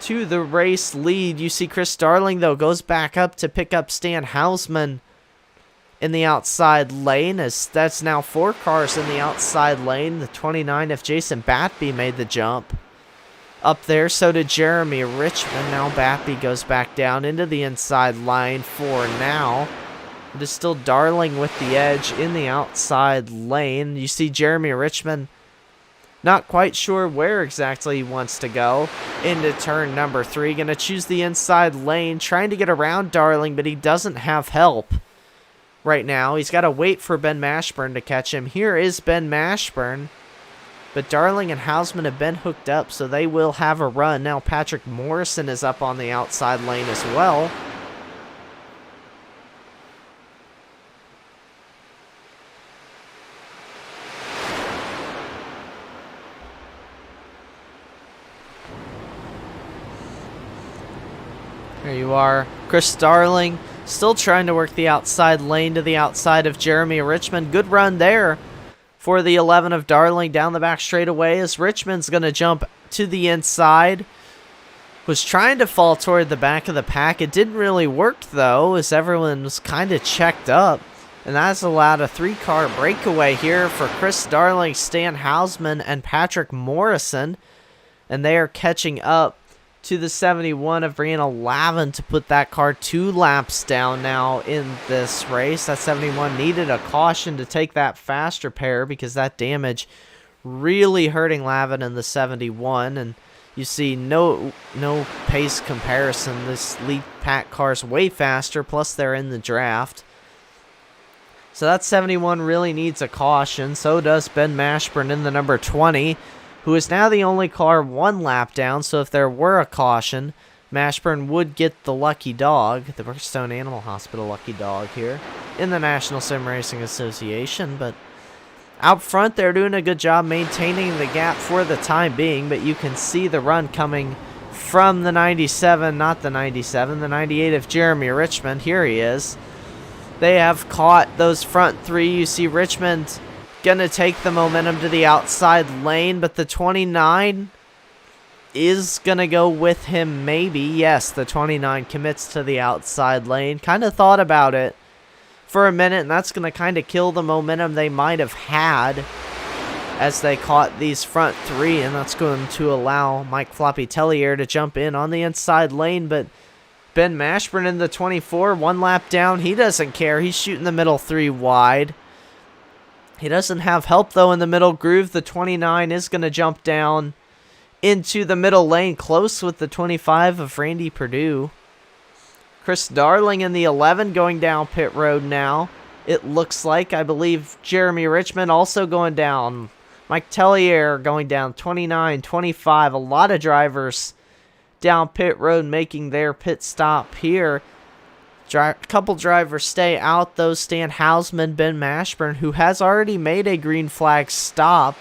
to the race lead. You see Chris Darling, though, goes back up to pick up Stan Hausman in the outside lane, as that's now 4 cars in the outside lane. The 29 of Jason Batby made the jump up there. So did Jeremy Richmond. Now Batby goes back down into the inside line for now. It is still Darling with the edge in the outside lane. You see Jeremy Richmond not quite sure where exactly he wants to go into turn number 3. Going to choose the inside lane, trying to get around Darling, but he doesn't have help right now. He's got to wait for Ben Mashburn to catch him. Here is Ben Mashburn, but Darling and Hausman have been hooked up, so they will have a run. Now Patrick Morrison is up on the outside lane as well. There you are. Chris Darling still trying to work the outside lane to the outside of Jeremy Richmond. Good run there for the 11 of Darling down the back straightaway, as Richmond's going to jump to the inside. Was trying to fall toward the back of the pack. It didn't really work, though, as everyone was kind of checked up. And that's allowed a 3-car breakaway here for Chris Darling, Stan Hausman, and Patrick Morrison. And they are catching up to the 71 of Brianna Lavin to put that car 2 laps down now in this race. That 71 needed a caution to take that faster pair, because that damage really hurting Lavin in the 71. And you see no pace comparison. This lead pack car's way faster, plus they're in the draft. So that 71 really needs a caution. So does Ben Mashburn in the number 20, who is now the only car 1 lap down. So if there were a caution, Mashburn would get the lucky dog, the Brookstone Animal Hospital lucky dog here in the National Sim Racing Association. But out front, they're doing a good job maintaining the gap for the time being, but you can see the run coming from the 97, not the 97, the 98 of Jeremy Richmond. Here he is. They have caught those front 3. You see Richmond gonna take the momentum to the outside lane, but the 29 is gonna go with him, maybe. Yes, the 29 commits to the outside lane. Kind of thought about it for a minute, and that's gonna kind of kill the momentum they might have had as they caught these front 3, and that's going to allow Mike Floppy Tellier to jump in on the inside lane. But Ben Mashburn in the 24, 1 lap down, he doesn't care. He's shooting the middle 3 wide. He doesn't have help, though, in the middle groove. The 29 is going to jump down into the middle lane, close with the 25 of Randy Purdue. Chris Darling in the 11 going down pit road now. It looks like, I believe, Jeremy Richmond also going down. Mike Tellier going down, 29, 25. A lot of drivers down pit road making their pit stop here. A couple drivers stay out, though. Stan Hausman, Ben Mashburn, who has already made a green flag stop.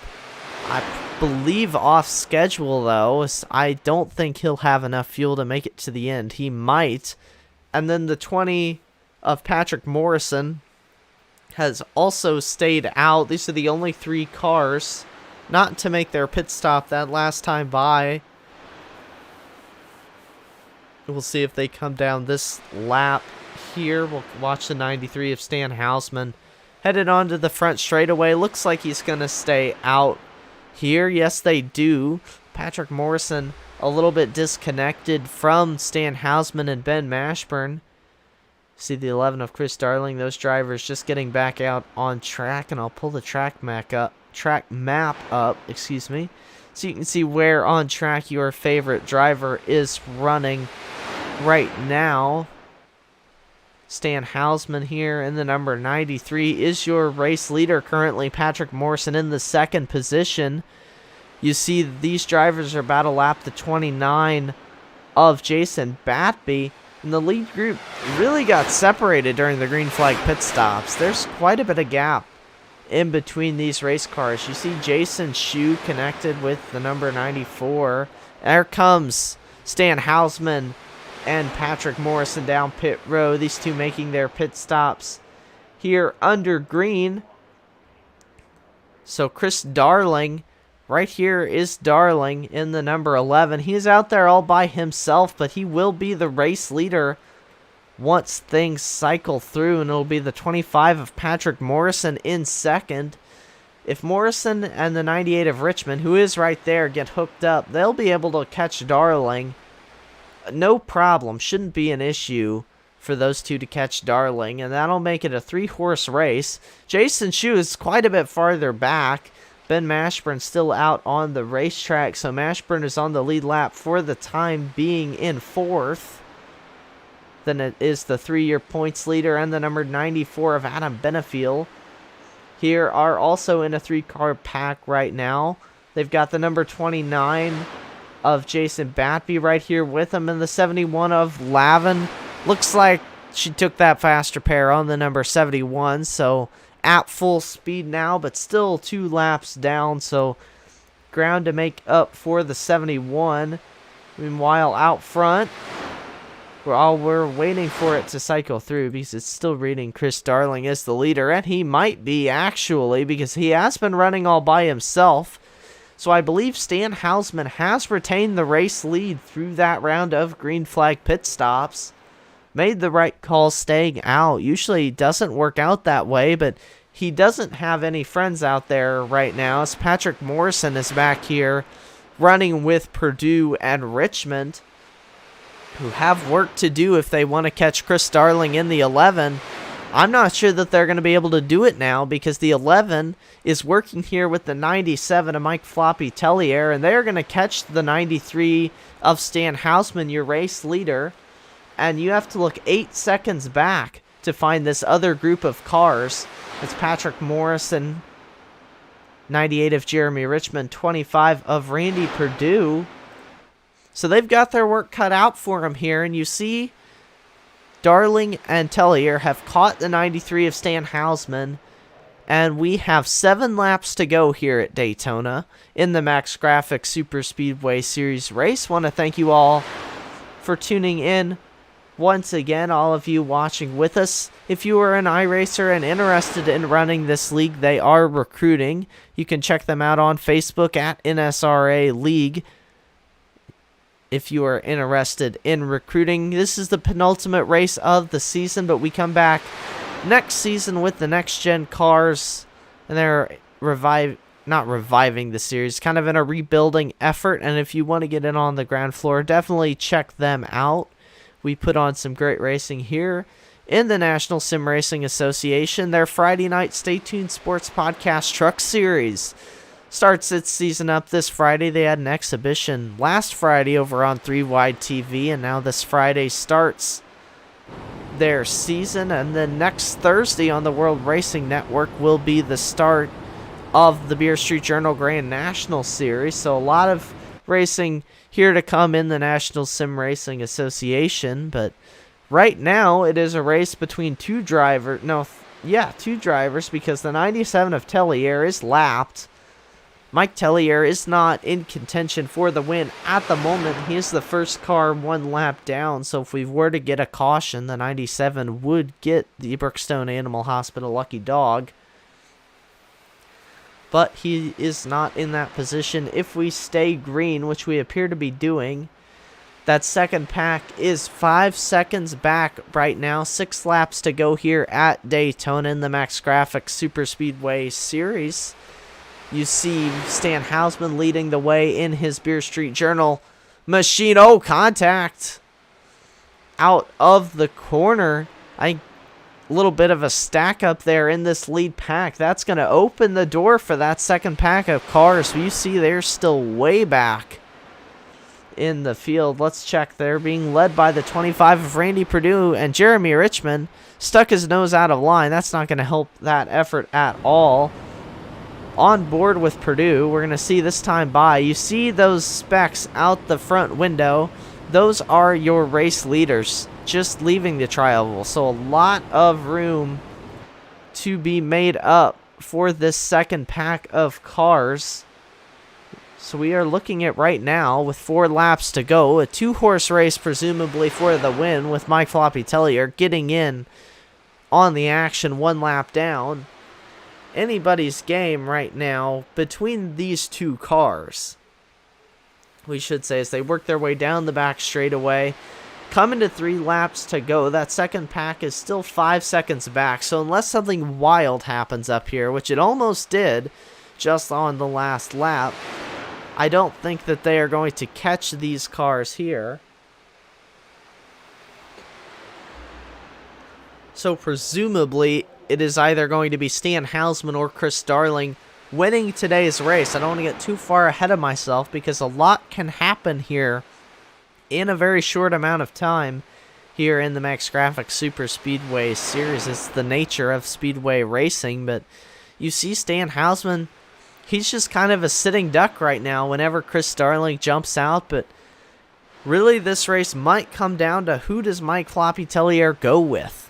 I believe off schedule, though. I don't think he'll have enough fuel to make it to the end. He might. And then the 20 of Patrick Morrison has also stayed out. These are the only 3 cars not to make their pit stop that last time by. We'll see if they come down this lap here. We'll watch the 93 of Stan Hausman headed onto the front straightaway. Looks like he's going to stay out here. Yes, they do. Patrick Morrison a little bit disconnected from Stan Hausman and Ben Mashburn. See the 11 of Chris Darling. Those drivers just getting back out on track, and I'll pull the track map up, excuse me, so you can see where on track your favorite driver is running right now. Stan Hausman here in the number 93 is your race leader currently. Patrick Morrison in the 2nd position. You see these drivers are about to lap the 29 of Jason Batby. And the lead group really got separated during the green flag pit stops. There's quite a bit of gap in between these race cars. You see Jason Shue connected with the number 94. There comes Stan Hausman and Patrick Morrison down pit road. These two making their pit stops here under green. So Chris Darling, right here is Darling in the number 11. He is out there all by himself, but he will be the race leader once things cycle through, and it'll be the 25 of Patrick Morrison in 2nd. If Morrison and the 98 of Richmond, who is right there, get hooked up, they'll be able to catch Darling. No problem. Shouldn't be an issue for those two to catch Darling, and that'll make it a 3-horse race. Jason Shue is quite a bit farther back. Ben Mashburn still out on the racetrack, so Mashburn is on the lead lap for the time being in 4th. Then it is the 3-year points leader and the number 94 of Adam Benefiel. Here are also in a 3-car pack right now. They've got the number 29 of Jason Batby right here with him, and the 71 of Lavin. Looks like she took that faster pair on the number 71, so at full speed now, but still 2 laps down, so ground to make up for the 71. Meanwhile, out front, we're waiting for it to cycle through because it's still reading Chris Darling as the leader, and he might be actually, because he has been running all by himself. So I believe Stan Hausman has retained the race lead through that round of green flag pit stops. Made the right call staying out. Usually it doesn't work out that way, but he doesn't have any friends out there right now, as Patrick Morrison is back here running with Purdue and Richmond, who have work to do if they want to catch Chris Darling in the 11. I'm not sure that they're going to be able to do it now, because the 11 is working here with the 97 of Mike Floppy Tellier, and they're going to catch the 93 of Stan Hausman, your race leader. And you have to look 8 seconds back to find this other group of cars. It's Patrick Morrison, 98 of Jeremy Richmond, 25 of Randy Purdue. So they've got their work cut out for them here, and you see Darling and Tellier have caught the 93 of Stan Hausman, and we have 7 laps to go here at Daytona in the Max Grafix Superspeedway Series race. Want to thank you all for tuning in once again, all of you watching with us. If you are an iRacer and interested in running this league, they are recruiting. You can check them out on Facebook at NSRA League. If you are interested in recruiting, this is the penultimate race of the season, but we come back next season with the next-gen cars, and they're not reviving the series, kind of in a rebuilding effort, and if you want to get in on the ground floor, definitely check them out. We put on some great racing here in the National Sim Racing Association. Their Friday night Stay Tuned Sports Podcast Truck Series starts its season up this Friday. They had an exhibition last Friday over on 3 Wide TV, and now this Friday starts their season. And then next Thursday on the World Racing Network will be the start of the Beer Street Journal Grand National Series. So a lot of racing here to come in the National Sim Racing Association. But right now it is a race between two drivers, because the 97 of Tellier is lapped. Mike Tellier is not in contention for the win at the moment. He is the first car 1 lap down, so if we were to get a caution, the 97 would get the Brookstone Animal Hospital lucky dog. But he is not in that position. If we stay green, which we appear to be doing, that second pack is 5 seconds back right now. 6 laps to go here at Daytona in the Max Grafix Superspeedway Series. You see Stan Hausman leading the way in his Beer Street Journal machine. Oh, contact out of the corner. A little bit of a stack up there in this lead pack. That's going to open the door for that second pack of cars. You see they're still way back in the field. Let's check. They're being led by the 25 of Randy Purdue, and Jeremy Richmond stuck his nose out of line. That's not going to help that effort at all. On board with Purdue, we're going to see this time by. You see those specs out the front window. Those are your race leaders just leaving the tri-oval. So a lot of room to be made up for this second pack of cars. So we are looking at right now with 4 laps to go. A 2-horse race presumably for the win with Mike Floppy Tellier getting in on the action 1 lap down. Anybody's game right now between these 2 cars, we should say, as they work their way down the back straightaway. Coming to 3 laps to go. That second pack is still 5 seconds back. So unless something wild happens up here, which it almost did just on the last lap, I don't think that they are going to catch these cars here. So presumably it is either going to be Stan Hausman or Chris Darling winning today's race. I don't want to get too far ahead of myself because a lot can happen here in a very short amount of time here in the Max Grafix Superspeedway Series. It's the nature of speedway racing, but you see Stan Hausman, he's just kind of a sitting duck right now whenever Chris Darling jumps out, but really this race might come down to who does Mike Floppy Tellier go with.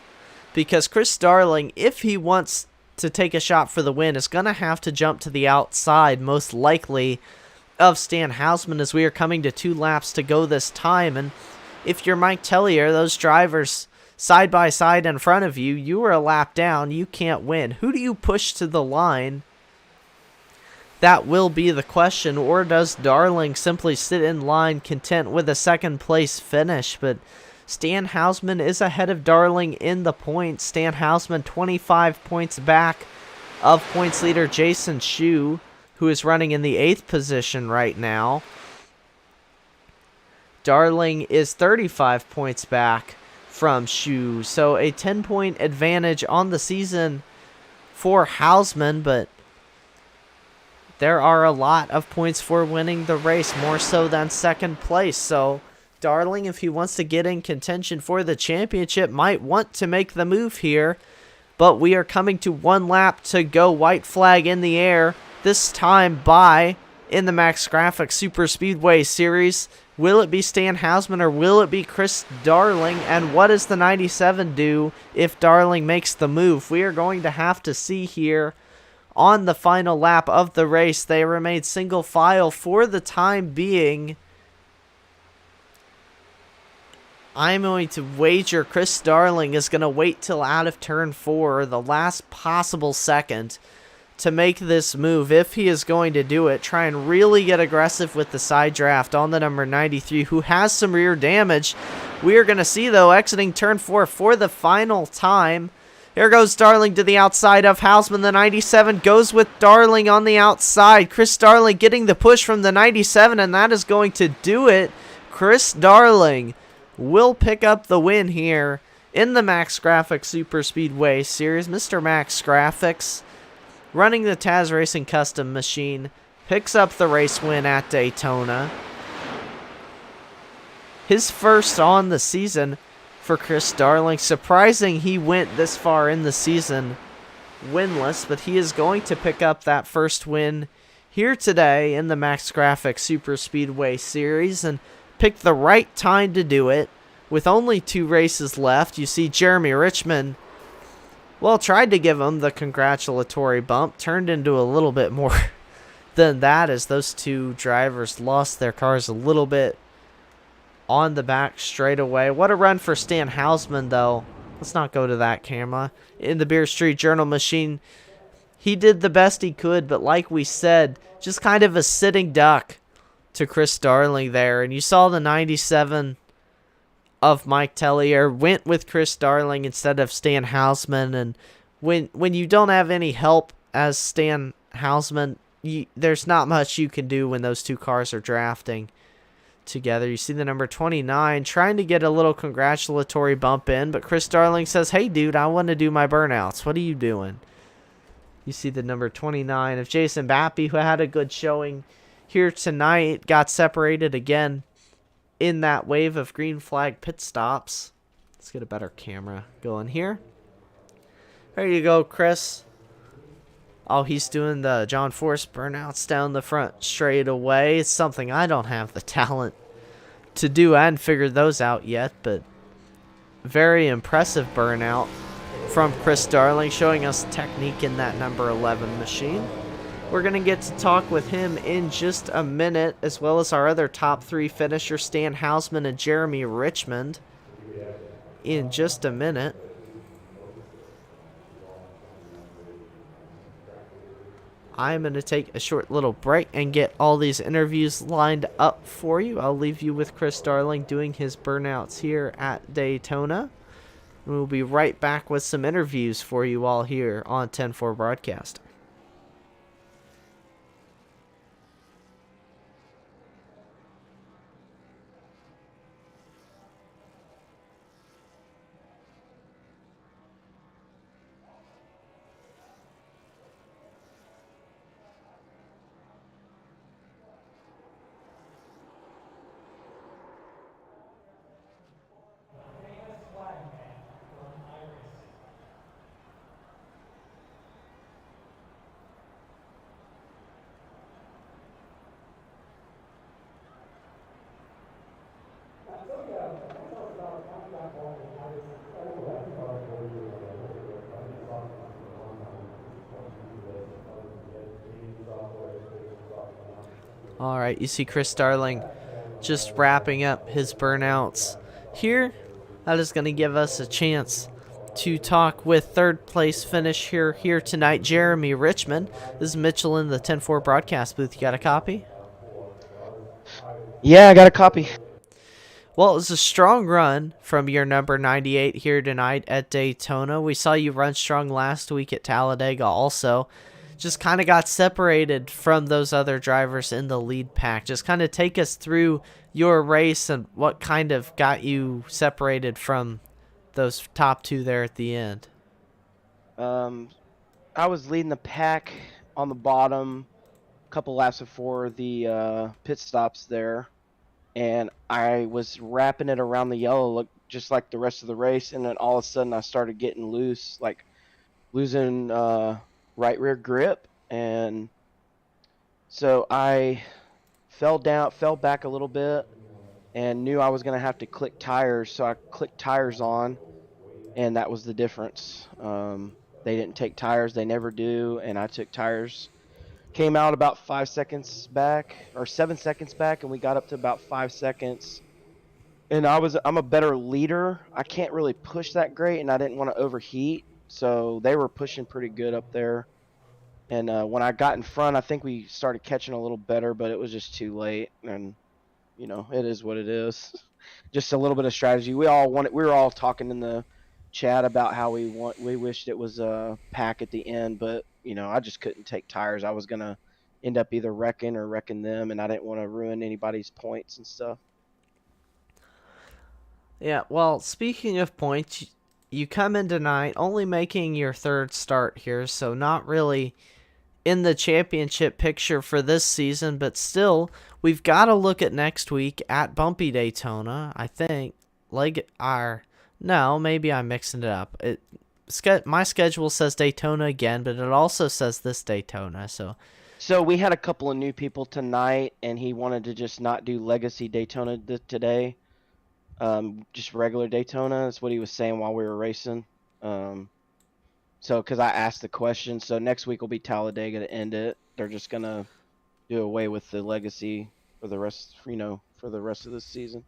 Because Chris Darling, if he wants to take a shot for the win, is going to have to jump to the outside, most likely, of Stan Hausman as we are coming to 2 laps to go this time. And if you're Mike Tellier, those drivers side by side in front of you, you are a lap down, you can't win. Who do you push to the line? That will be the question. Or does Darling simply sit in line content with a second place finish? But Stan Hausman is ahead of Darling in the points. Stan Hausman 25 points back of points leader Jason Shue, who is running in the 8th position right now. Darling is 35 points back from Shue. So a 10-point advantage on the season for Hausman, but there are a lot of points for winning the race, more so than second place. So Darling, if he wants to get in contention for the championship, might want to make the move here. But we are coming to 1 lap to go. White flag in the air. This time by in the Max Grafix Superspeedway Series. Will it be Stan Hausman or will it be Chris Darling? And what does the 97 do if Darling makes the move? We are going to have to see here on the final lap of the race. They remain single file for the time being. I'm going to wager Chris Darling is going to wait till out of turn 4, the last possible second, to make this move. If he is going to do it, try and really get aggressive with the side draft on the number 93, who has some rear damage. We are going to see, though, exiting turn 4 for the final time. Here goes Darling to the outside of Hausman. The 97 goes with Darling on the outside. Chris Darling getting the push from the 97, and that is going to do it. Chris Darling will pick up the win here in the Max Grafix Superspeedway Series. Mr. Max Grafix, running the Taz Racing Custom machine, picks up the race win at Daytona. His first on the season for Chris Darling. Surprising he went this far in the season winless, but he is going to pick up that first win here today in the Max Grafix Superspeedway Series, and pick the right time to do it. With only 2 races left, you see Jeremy Richmond, well, tried to give him the congratulatory bump, turned into a little bit more than that, as those two drivers lost their cars a little bit on the back straightaway. What a run for Stan Hausman, though. Let's not go to that camera. In the Beer Street Journal machine, he did the best he could, but like we said, just kind of a sitting duck to Chris Darling there. And you saw the 97 of Mike Tellier went with Chris Darling instead of Stan Hausman. And when you don't have any help as Stan Hausman, there's not much you can do when those two cars are drafting together. You see the number 29 trying to get a little congratulatory bump in, but Chris Darling says, "Hey dude, I want to do my burnouts. What are you doing?" You see the number 29 of Jason Bappy, who had a good showing here tonight, got separated again in that wave of green flag pit stops. Let's get a better camera going here. There you go, Chris. Oh, he's doing the John Force burnouts down the front straight away. It's something I don't have the talent to do. I hadn't figured those out yet, but very impressive burnout from Chris Darling, showing us technique in that number 11 machine. We're going to get to talk with him in just a minute, as well as our other top three finishers, Stan Hausman and Jeremy Richmond, in just a minute. I'm going to take a short little break and get all these interviews lined up for you. I'll leave you with Chris Darling doing his burnouts here at Daytona. We'll be right back with some interviews for you all here on 10-4 Broadcasting. All right, you see Chris Darling just wrapping up his burnouts here. That is going to give us a chance to talk with third place finish here tonight, Jeremy Richmond. This is Mitchell in the 10-4 broadcast booth. You got a copy? Yeah, I got a copy. Well, it was a strong run from your number 98 here tonight at Daytona. We saw you run strong last week at Talladega also. Just kind of got separated from those other drivers in the lead pack. Just kind of take us through your race and what kind of got you separated from those top two there at the end. I was leading the pack on the bottom, a couple laps before the pit stops there, and I was wrapping it around the yellow, look just like the rest of the race, and then all of a sudden I started getting loose, like losing right rear grip, and so I fell back a little bit and knew I was going to have to click tires, so I clicked tires on, and that was the difference. They didn't take tires, they never do, and I took tires. Came out about 5 seconds back, or 7 seconds back, and we got up to about 5 seconds. And I'm a better leader. I can't really push that great, and I didn't want to overheat, so they were pushing pretty good up there. And when I got in front, I think we started catching a little better, but it was just too late. And you know, it is what it is. Just a little bit of strategy. We were all talking in the chat about how we wished it was a pack at the end, but you know, I just couldn't take tires. I was gonna end up either wrecking them, and I didn't want to ruin anybody's points and stuff. Yeah, well, speaking of points, you come in tonight only making your third start here, so not really in the championship picture for this season, but still, we've got to look at next week at Bumpy Daytona, I think. No, maybe I'm mixing it up. My schedule says Daytona again, but it also says this Daytona, so we had a couple of new people tonight, and he wanted to just not do Legacy Daytona today. Just regular Daytona is what he was saying while we were racing. So because I asked the question, so next week will be Talladega to end it. They're just gonna do away with the legacy for the rest, for the rest of this season.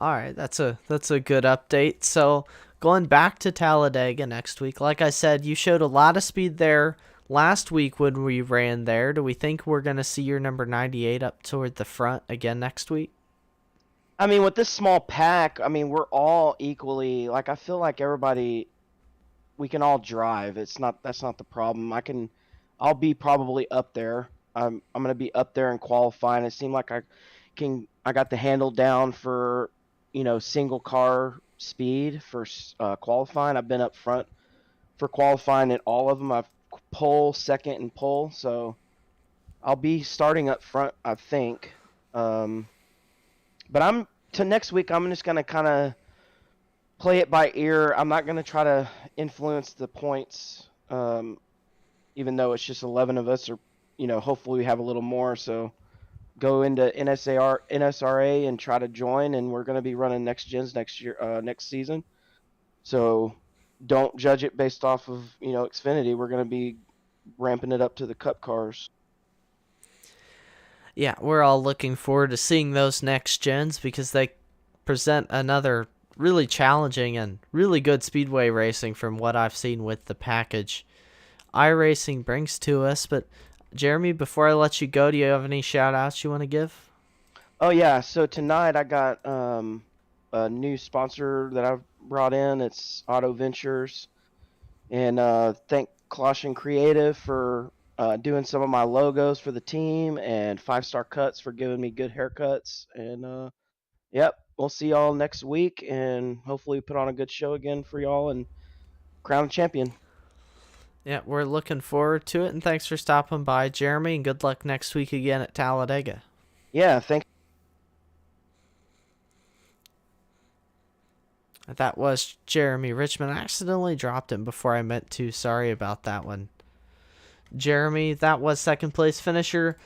All right, that's a good update. So going back to Talladega next week, like I said, you showed a lot of speed there last week when we ran there. Do we think we're gonna see your number 98 up toward the front again next week? I mean, with this small pack, I mean, we're all equally, like, I feel like everybody, we can all drive. That's not the problem. I'll be probably up there. I'm gonna be up there in qualifying. It seemed like I got the handle down for, single car speed for qualifying. I've been up front for qualifying in all of them. I've pole, second, and pole, so I'll be starting up front, I think. But to next week, I'm just gonna kind of play it by ear. I'm not gonna try to influence the points, even though it's just 11 of us, or hopefully we have a little more. So go into NSRA and try to join, and we're gonna be running next gens next season. So don't judge it based off of Xfinity. We're gonna be ramping it up to the Cup cars. Yeah, we're all looking forward to seeing those next gens because they present another really challenging and really good speedway racing from what I've seen with the package iRacing brings to us. But Jeremy, before I let you go, do you have any shout outs you want to give? Oh yeah, so tonight I got a new sponsor that I've brought in. It's Auto Ventures, and thank Colossian Creative for doing some of my logos for the team, and 5 Star Cuts for giving me good haircuts. And yep, we'll see y'all next week, and hopefully put on a good show again for y'all and crown champion. Yeah, we're looking forward to it, and thanks for stopping by, Jeremy, and good luck next week again at Talladega. Yeah, thanks. That was Jeremy Richmond. I accidentally dropped him before I meant to. Sorry about that one. Jeremy, that was second place finisher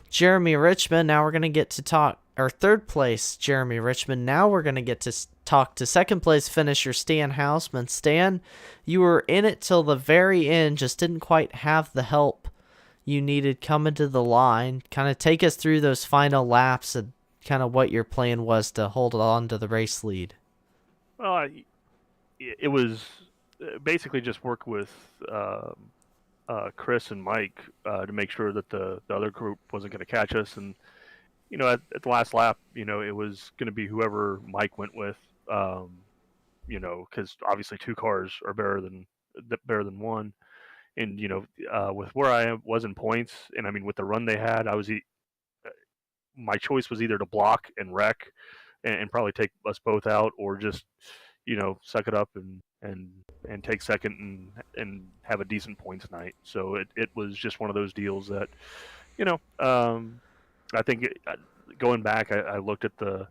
Jeremy Richmond. Now we're going to get to talk, or third place Jeremy Richmond. Now we're going to get to talk to second place finisher Stan Hausman. Stan, you were in it till the very end, just didn't quite have the help you needed coming to the line. Kind of take us through those final laps and kind of what your plan was to hold on to the race lead. Well, it was basically just work with Chris and Mike to make sure that the other group wasn't going to catch us. And, at the last lap, it was going to be whoever Mike went with, because obviously 2 cars are better than one. And, with where I was in points, and I mean, with the run they had, my choice was either to block and wreck and probably take us both out, or just suck it up and take second and have a decent points night. So it was just one of those deals that I think going back, I looked at the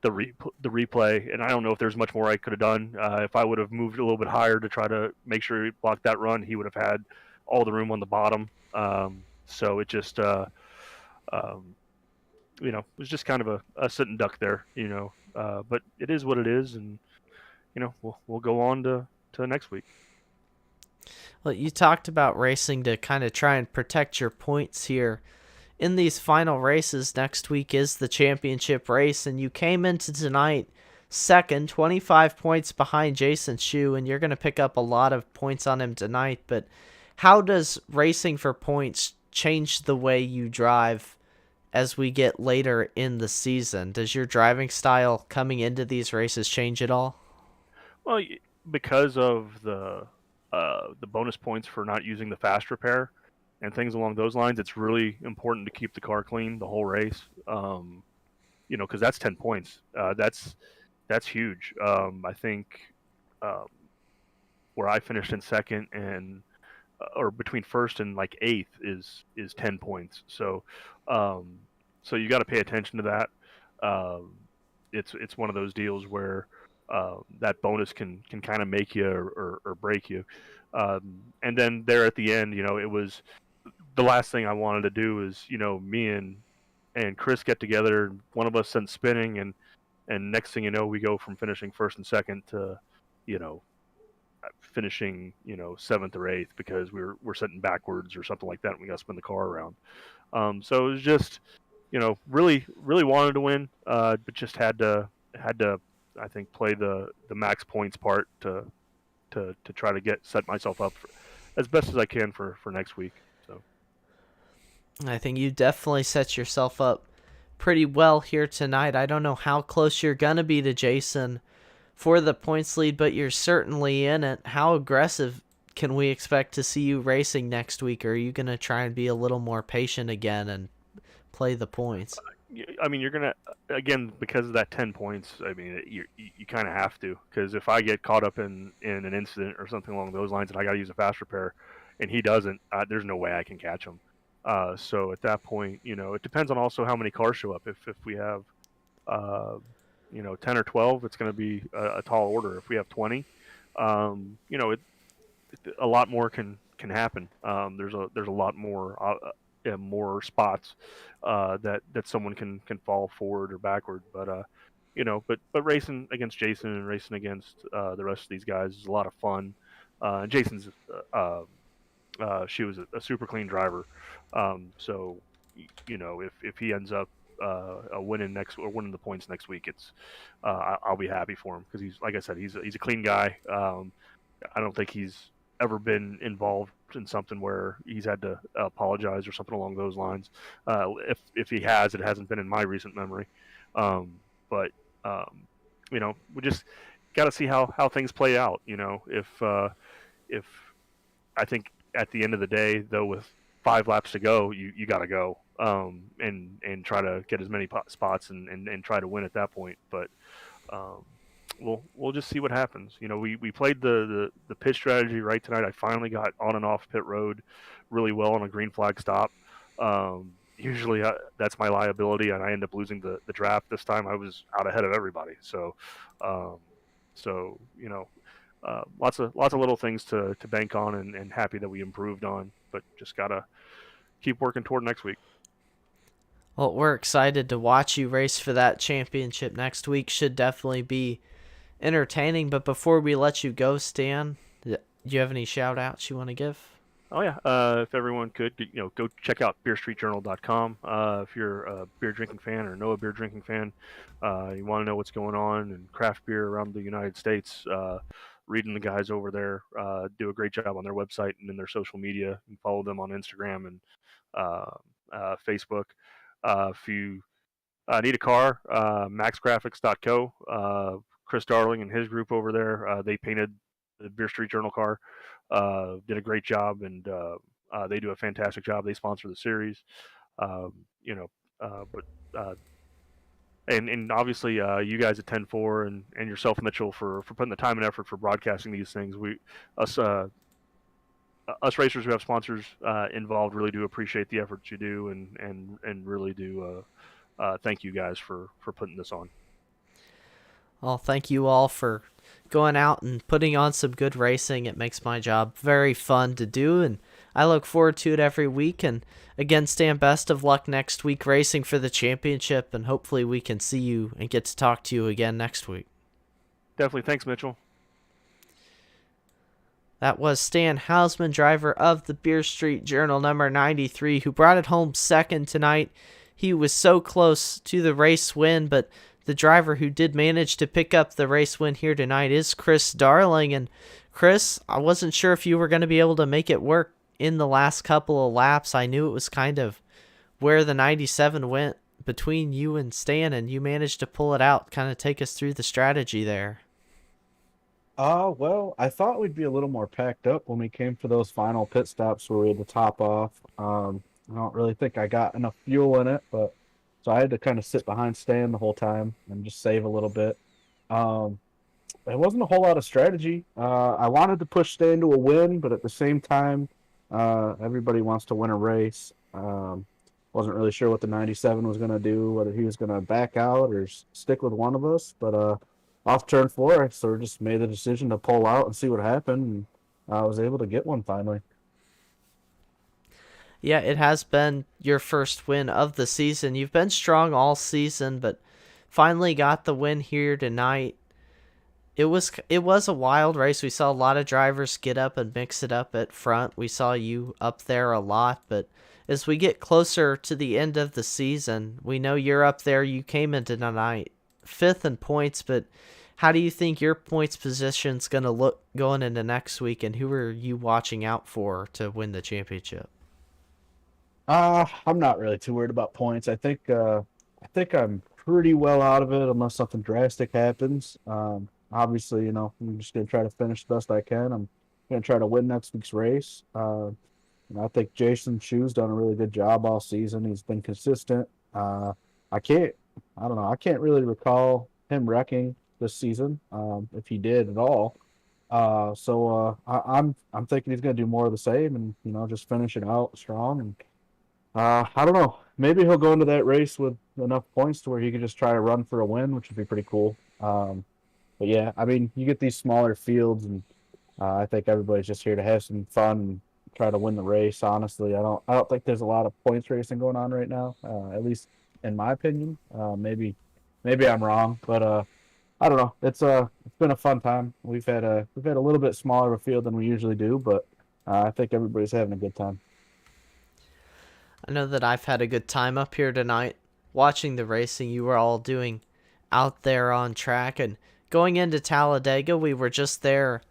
replay, and I don't know if there's much more I could have done. If I would have moved a little bit higher to try to make sure he blocked that run, he would have had all the room on the bottom. So it just it was just kind of a sit and duck there, but it is what it is, and we'll go on to next week. Well, you talked about racing to kind of try and protect your points here. In these final races, next week is the championship race, and you came into tonight second, 25 points behind Jason Shue, and you're going to pick up a lot of points on him tonight. But how does racing for points change the way you drive as we get later in the season? Does your driving style coming into these races change at all? Well, because of the bonus points for not using the fast repair and things along those lines, it's really important to keep the car clean the whole race. Because that's 10 points. That's huge. I think where I finished in second and or between first and like eighth is 10 points. So you got to pay attention to that. It's one of those deals where that bonus can kind of make you or break you. And then there at the end, it was the last thing I wanted to do is, me and Chris get together, one of us sends spinning, and next thing you know, we go from finishing first and second to, finishing 7th or 8th because we're sitting backwards or something like that, and we got to spin the car around. So it was just really wanted to win, but just had to I think play the max points part to try to set myself up as best as I can for next week. So I think you definitely set yourself up pretty well here tonight. I don't know how close you're going to be to Jason for the points lead, but you're certainly in it. How aggressive can we expect to see you racing next week? Or are you going to try and be a little more patient again and play the points? I mean, you're going to, again, because of that 10 points, I mean, you kind of have to. Because if I get caught up in an incident or something along those lines and I got to use a fast repair and he doesn't, there's no way I can catch him. So at that point, it depends on also how many cars show up. If we have, 10 or 12, it's going to be a tall order. If we have 20, a lot more can happen. There's a lot more spots that someone can fall forward or backward. But but racing against Jason and racing against the rest of these guys is a lot of fun. Jason's she was a super clean driver. So if he ends up winning the points next week, it's I'll be happy for him because he's, like I said, he's a clean guy. I don't think he's ever been involved in something where he's had to apologize or something along those lines. If he has, it hasn't been in my recent memory. But we just got to see how things play out. If I think at the end of the day, though, with 5 laps to go, you got to go and try to get as many spots and try to win at that point. But we'll just see what happens. We played the pit strategy right tonight. I finally got on and off pit road really well on a green flag stop. Usually that's my liability, and I end up losing the draft. This time I was out ahead of everybody. So lots of little things to bank on and happy that we improved on, but just gotta keep working toward next week. Well, we're excited to watch you race for that championship next week. Should definitely be entertaining. But before we let you go, Stan, do you have any shout outs you want to give? Oh yeah, if everyone could, go check out beerstreetjournal.com. If you're a beer drinking fan or know a beer drinking fan, you want to know what's going on in craft beer around the United States, reading the guys over there do a great job on their website and in their social media. You can follow them on Instagram and Facebook. If you need a car, maxgraphics.co. Chris Darling and his group over there, they painted the Beer Street Journal car. Did a great job, and they do a fantastic job. They sponsor the series, and obviously you guys at 10-4 and yourself, Mitchell, for putting the time and effort for broadcasting these things. Us racers who have sponsors involved really do appreciate the efforts you do, and really do thank you guys for putting this on. Well, thank you all for going out and putting on some good racing. It makes my job very fun to do, and I look forward to it every week. And again, Stan, best of luck next week racing for the championship, and hopefully we can see you and get to talk to you again next week. Definitely. Thanks, Mitchell. That was Stan Hausman, driver of the Beer Street Journal number 93, who brought it home second tonight. He was so close to the race win, but the driver who did manage to pick up the race win here tonight is Chris Darling. And Chris, I wasn't sure if you were going to be able to make it work in the last couple of laps. I knew it was kind of where the 97 went between you and Stan, and you managed to pull it out. Kind of take us through the strategy there. Well, I thought we'd be a little more packed up when we came for those final pit stops where we had to top off. I don't really think I got enough fuel in it, but so I had to kind of sit behind Stan the whole time and just save a little bit. It wasn't a whole lot of strategy. I wanted to push Stan to a win, but at the same time, everybody wants to win a race. Wasn't really sure what the 97 was going to do, whether he was going to back out or stick with one of us. But off turn 4, I sort of just made the decision to pull out and see what happened, and I was able to get one finally. Yeah, it has been your first win of the season. You've been strong all season, but finally got the win here tonight. It was a wild race. We saw a lot of drivers get up and mix it up at front. We saw you up there a lot, but as we get closer to the end of the season, we know you're up there. You came into tonight 5th in points, but how do you think your points position's going to look going into next week, and who are you watching out for to win the championship? I'm not really too worried about points. I think I'm pretty well out of it unless something drastic happens. Obviously, you know, I'm just gonna try to finish the best I can. I'm gonna try to win next week's race. I think Jason Shu's done a really good job all season. He's been consistent. I can't, I don't know, I can't really recall him wrecking this season, if he did at all. I'm thinking he's gonna do more of the same, and you know, just finish it out strong. And I don't know, maybe he'll go into that race with enough points to where he could just try to run for a win, which would be pretty cool. But yeah, I mean, you get these smaller fields, and I think everybody's just here to have some fun and try to win the race. Honestly, I don't think there's a lot of points racing going on right now, at least in my opinion. Maybe I'm wrong, but I don't know. It's been a fun time. We've had a little bit smaller of a field than we usually do, but I think everybody's having a good time. I know that I've had a good time up here tonight watching the racing you were all doing out there on track. And going into Talladega, we were just there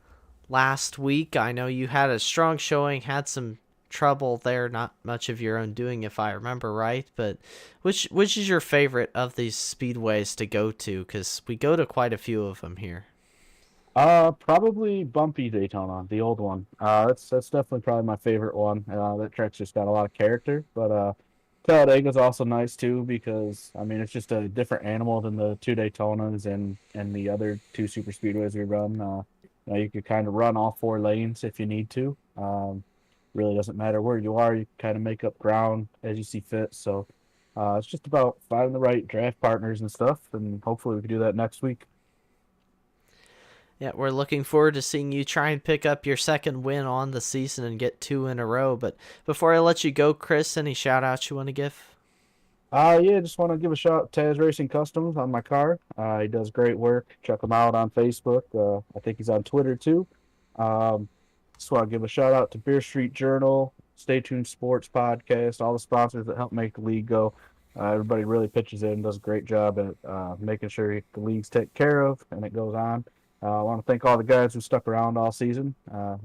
last week. I know you had a strong showing, had some trouble there, not much of your own doing if I remember right, but which is your favorite of these speedways to go to? Because we go to quite a few of them here. Probably Bumpy Daytona, the old one. That's definitely probably my favorite one. That track's just got a lot of character. But Talladega's also nice too because I mean it's just a different animal than the 2 Daytonas and the other 2 Superspeedways we run. You know, you could kind of run all 4 lanes if you need to. Really doesn't matter where you are. You kind of make up ground as you see fit. So it's just about finding the right draft partners and stuff, and hopefully we can do that next week. Yeah, we're looking forward to seeing you try and pick up your second win on the season and get 2 in a row. But before I let you go, Chris, any shout-outs you want to give? Yeah, just want to give a shout out to Taz Racing Customs on my car. He does great work. Check him out on Facebook. I think he's on Twitter too. Just want to give a shout out to Beer Street Journal, Stay Tuned Sports Podcast, all the sponsors that help make the league go. Everybody really pitches in, does a great job at making sure the league's taken care of and it goes on. I want to thank all the guys who stuck around all season.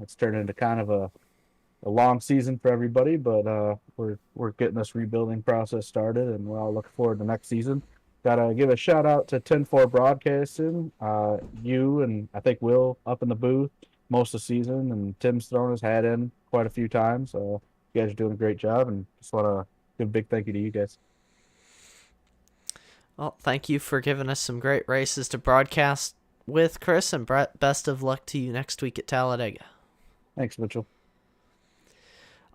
It's turned into kind of a long season for everybody, but we're getting this rebuilding process started, and we're all looking forward to next season. Gotta give a shout out to 10-4 Broadcasting, you and I think Will up in the booth most of the season, and Tim's thrown his hat in quite a few times. You guys are doing a great job, and just want to give a big thank you to you guys. Well, thank you for giving us some great races to broadcast with, Chris, and Brett, best of luck to you next week at Talladega. Thanks, Mitchell.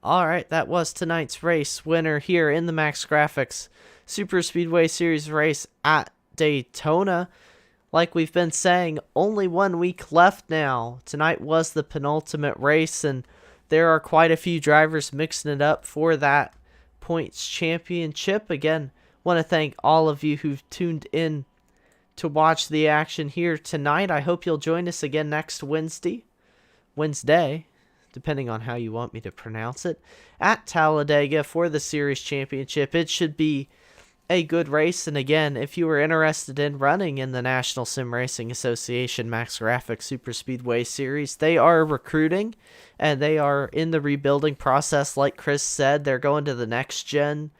All right, that was tonight's race winner here in the Max Grafix Superspeedway Series race at Daytona. Like we've been saying, only 1 week left now. Tonight was the penultimate race, and there are quite a few drivers mixing it up for that points championship. Again, want to thank all of you who've tuned in to watch the action here tonight. I hope you'll join us again next Wednesday, depending on how you want me to pronounce it, at Talladega for the Series Championship. It should be a good race, and again, if you were interested in running in the National Sim Racing Association Max Grafix Superspeedway Series, they are recruiting, and they are in the rebuilding process. Like Chris said, they're going to the next-gen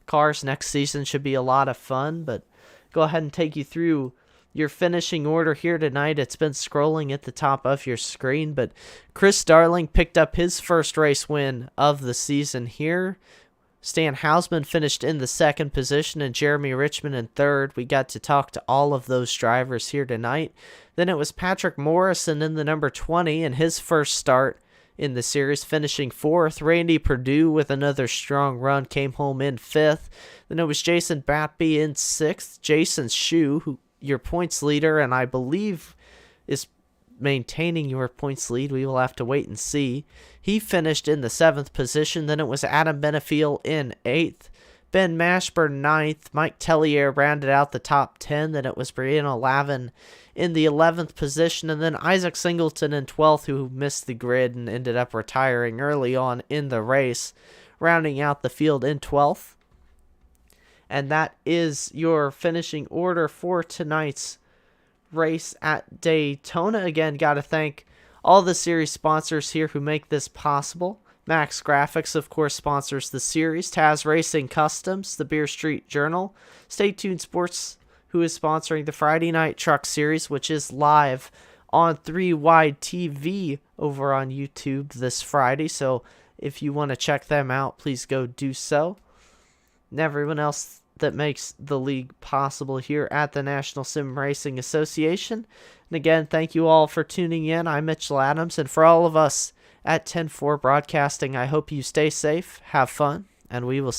cars. Next season should be a lot of fun, but go ahead and take you through your finishing order here tonight. It's been scrolling at the top of your screen, but Chris Darling picked up his first race win of the season here. Stan Hausman finished in the second position and Jeremy Richmond in third. We got to talk to all of those drivers here tonight. Then it was Patrick Morrison in the number 20 in his first start in the series, finishing fourth. Randy Purdue with another strong run came home in fifth. Then it was Jason Batby in sixth. Jason Shue, who your points leader, and I believe is maintaining your points lead. We will have to wait and see. He finished in the seventh position. Then it was Adam Benefiel in eighth. Ben Mashburn 9th. Mike Tellier rounded out the top 10. Then it was Brianna Lavin in the 11th position. And then Isaac Singleton in 12th, who missed the grid and ended up retiring early on in the race, rounding out the field in 12th. And that is your finishing order for tonight's race at Daytona. Again, got to thank all the series sponsors here who make this possible. Max Grafix, of course, sponsors the series. Taz Racing Customs, the Beer Street Journal. Stay Tuned Sports, who is sponsoring the Friday Night Truck Series, which is live on 3 Wide TV over on YouTube this Friday. So if you want to check them out, please go do so. And everyone else that makes the league possible here at the National Sim Racing Association. And again, thank you all for tuning in. I'm Mitchell Adams, and for all of us at 10-4 Broadcasting, I hope you stay safe, have fun, and we will